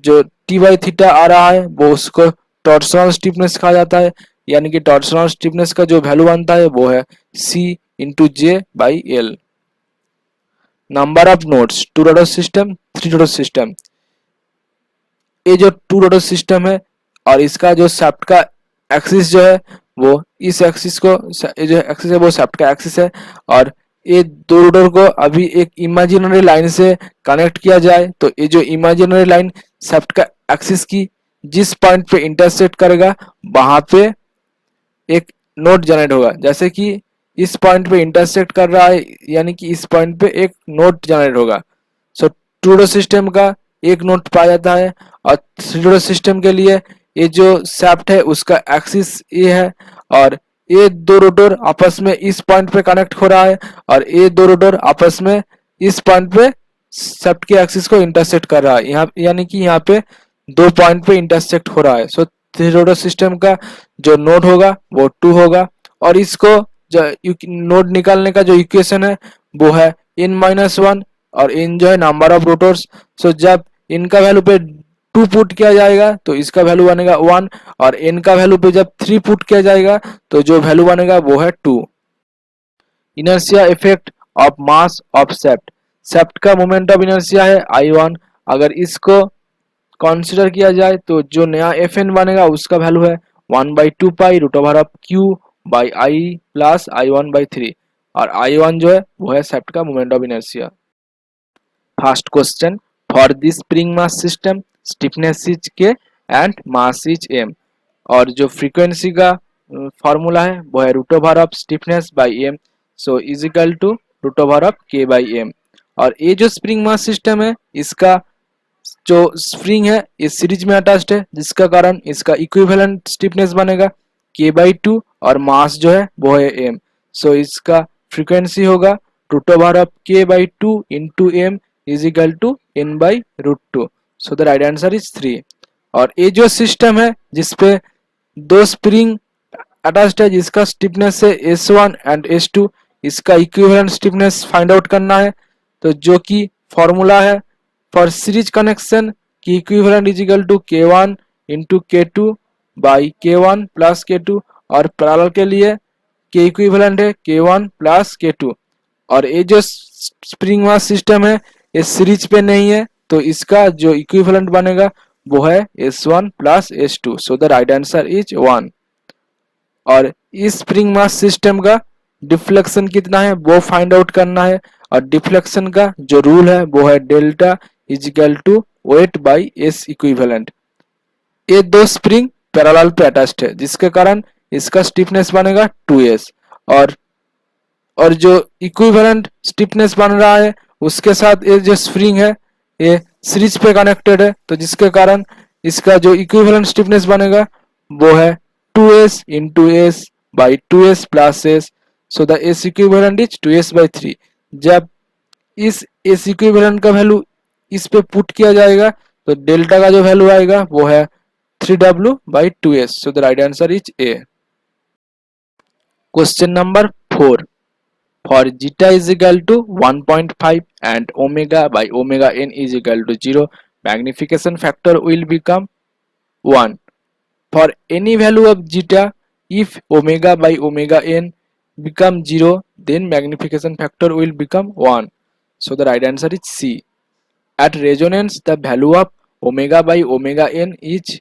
जो टी बाई थीटा आ रहा है वो उसको टॉर्सनल स्टिफनेस कहा जाता है, यानी कि टॉर्सनल स्टिफनेस का जो वैल्यू बनता है वो है C into J by L. Number of nodes, two rotor system, three rotor system. ये जो टू रोडर सिस्टम है और इसका जो शाफ्ट का एक्सिस जो है वो इस एक्सिस को, ये जो एक्सिस है वो शाफ्ट का एक्सिस है। और ये दो रोडर को अभी एक इमेजिनरी लाइन से कनेक्ट किया जाए तो ये जो इमेजिनरी लाइन शाफ्ट का एक्सिस की जिस पॉइंट पे इंटरसेक्ट करेगा वहां पे एक नोड जनरेट होगा। जैसे कि इस पॉइंट पे इंटरसेक्ट कर रहा है यानी कि इस पॉइंट पे एक नोड जनरेट होगा। सो टू रोडर सिस्टम का एक नोड पाया जाता है। और थ्री रोडर सिस्टम के लिए ये जो शाफ्ट है उसका एक्सिस ये है और ये दो रोटर आपस में इस पॉइंट पे कनेक्ट हो रहा है और ये दो रोटर आपस में इस पॉइंट पे शाफ्ट के एक्सिस को इंटरसेक्ट कर रहा है। यहाँ यानी कि यहाँ पे दो पॉइंट पे इंटरसेक्ट हो रहा है। सो थ्री रोटर सिस्टम का जो नोड होगा वो 2 होगा। और इसको जो नोड निकालने का जो इक्वेशन है वो है n-1 और n जो है नंबर ऑफ रोटर्स। सो जब इनका वैल्यू पे 2 पुट किया जाएगा तो इसका वैल्यू बनेगा 1 और n का वैल्यू पे जब 3 पुट किया जाएगा तो जो वैल्यू बनेगा वो है 2। Inertia effect of mass of shaft, shaft का मोमेंट ऑफ इनर्शिया है I1। अगर इसको कंसीडर किया जाए तो जो नया एफ एन बनेगा उसका वैल्यू है 1/2 पाई √/q/i प्लस I1/3 और I1 जो है वो है शेफ्ट का moment of inertia. First question, for this spring mass system stiffness is K and mass is m। और जो फ्रीक्वेंसी का फॉर्मूला है वो है √stiffness by m, so is equal to √k/m। और ये जो स्प्रिंग मास सिस्टम है इसका जो स्प्रिंग है इस सीरीज में अटैच्ड है जिसका कारण इसका इक्विवेलेंट स्टिफनेस बनेगा k/2 और मास जो है वो है m। सो इसका फ्रीक्वेंसी होगा √k/2 into m is equal to n/√2। So the right answer is 3। और ये जो सिस्टम है जिसपे दो स्प्रिंग अटैच्ड है जिसका स्टिफनेस है S1 एंड S2, इसका इक्विवेलेंट स्टिफनेस फाइंड आउट करना है। तो जो कि फॉर्मूला है फॉर सीरीज कनेक्शन की equivalent is equal to k1 into k2 by k1 plus k2 और पैरेलल के लिए के इक्विवेलेंट है k1 प्लस k2। और ये जो स्प्रिंग मास सिस्टम है ये सीरीज पे नहीं है तो इसका जो इक्विवेलेंट बनेगा वो है S1 plus S2। So the right answer is 1। और इस स्प्रिंग मास सिस्टम का डिफ्लेक्शन कितना है वो फाइंड आउट करना है। और डिफ्लेक्शन का जो रूल है वो है delta is equal to weight by S equivalent. ये दो स्प्रिंग पैरेलल पे अटैच्ड है जिसके कारण इसका स्टिफनेस बनेगा 2s, और जो इक्विवेलेंट स्टिफनेस बन रहा है उसके साथ ये जो स्प्रिंग है ये सीरीज पे कनेक्टेड है, तो जिसके कारण इसका जो इक्विवेलेंट स्टिफनेस बनेगा वो है 2s into S by 2s plus S. So the S equivalent is 2s by 3। जब इस एस इक्विवेलेंट का वैल्यू इस पे पुट किया जाएगा तो डेल्टा का जो वैल्यू आएगा वो है 3w by 2s। So the right answer is a. Question number 4, for zeta is equal to 1.5 and omega by omega n is equal to 0, magnification factor will become 1 for any value of zeta. If omega by omega n become 0, then magnification factor will become 1. So the right answer is C. At resonance the value of omega by omega n is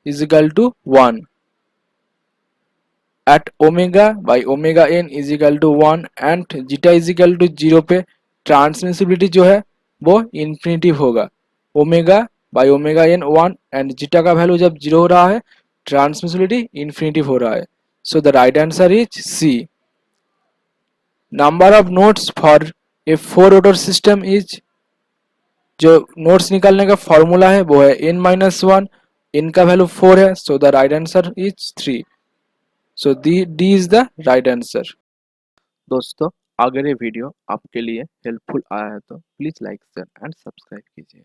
equal to 1. At omega by omega n is equal to 1 and zeta is equal to 0 पे ट्रांसमिसिबिलिटी जो है वो इन्फिनिटी होगा। Omega by omega n 1 and zeta का वैल्यू जब 0 हो रहा है ट्रांसमिसिबिलिटी इन्फिनिटी हो रहा है। So the right answer is C. Number of nodes for a 4 order system is, जो नोड्स निकालने का फॉर्मूला है वो है n-1, n का वैल्यू 4 है, so the right answer is 3। So D is the right answer. दोस्तों, अगर ये वीडियो आपके लिए हेल्पफुल आया है तो please like share and subscribe कीजिए।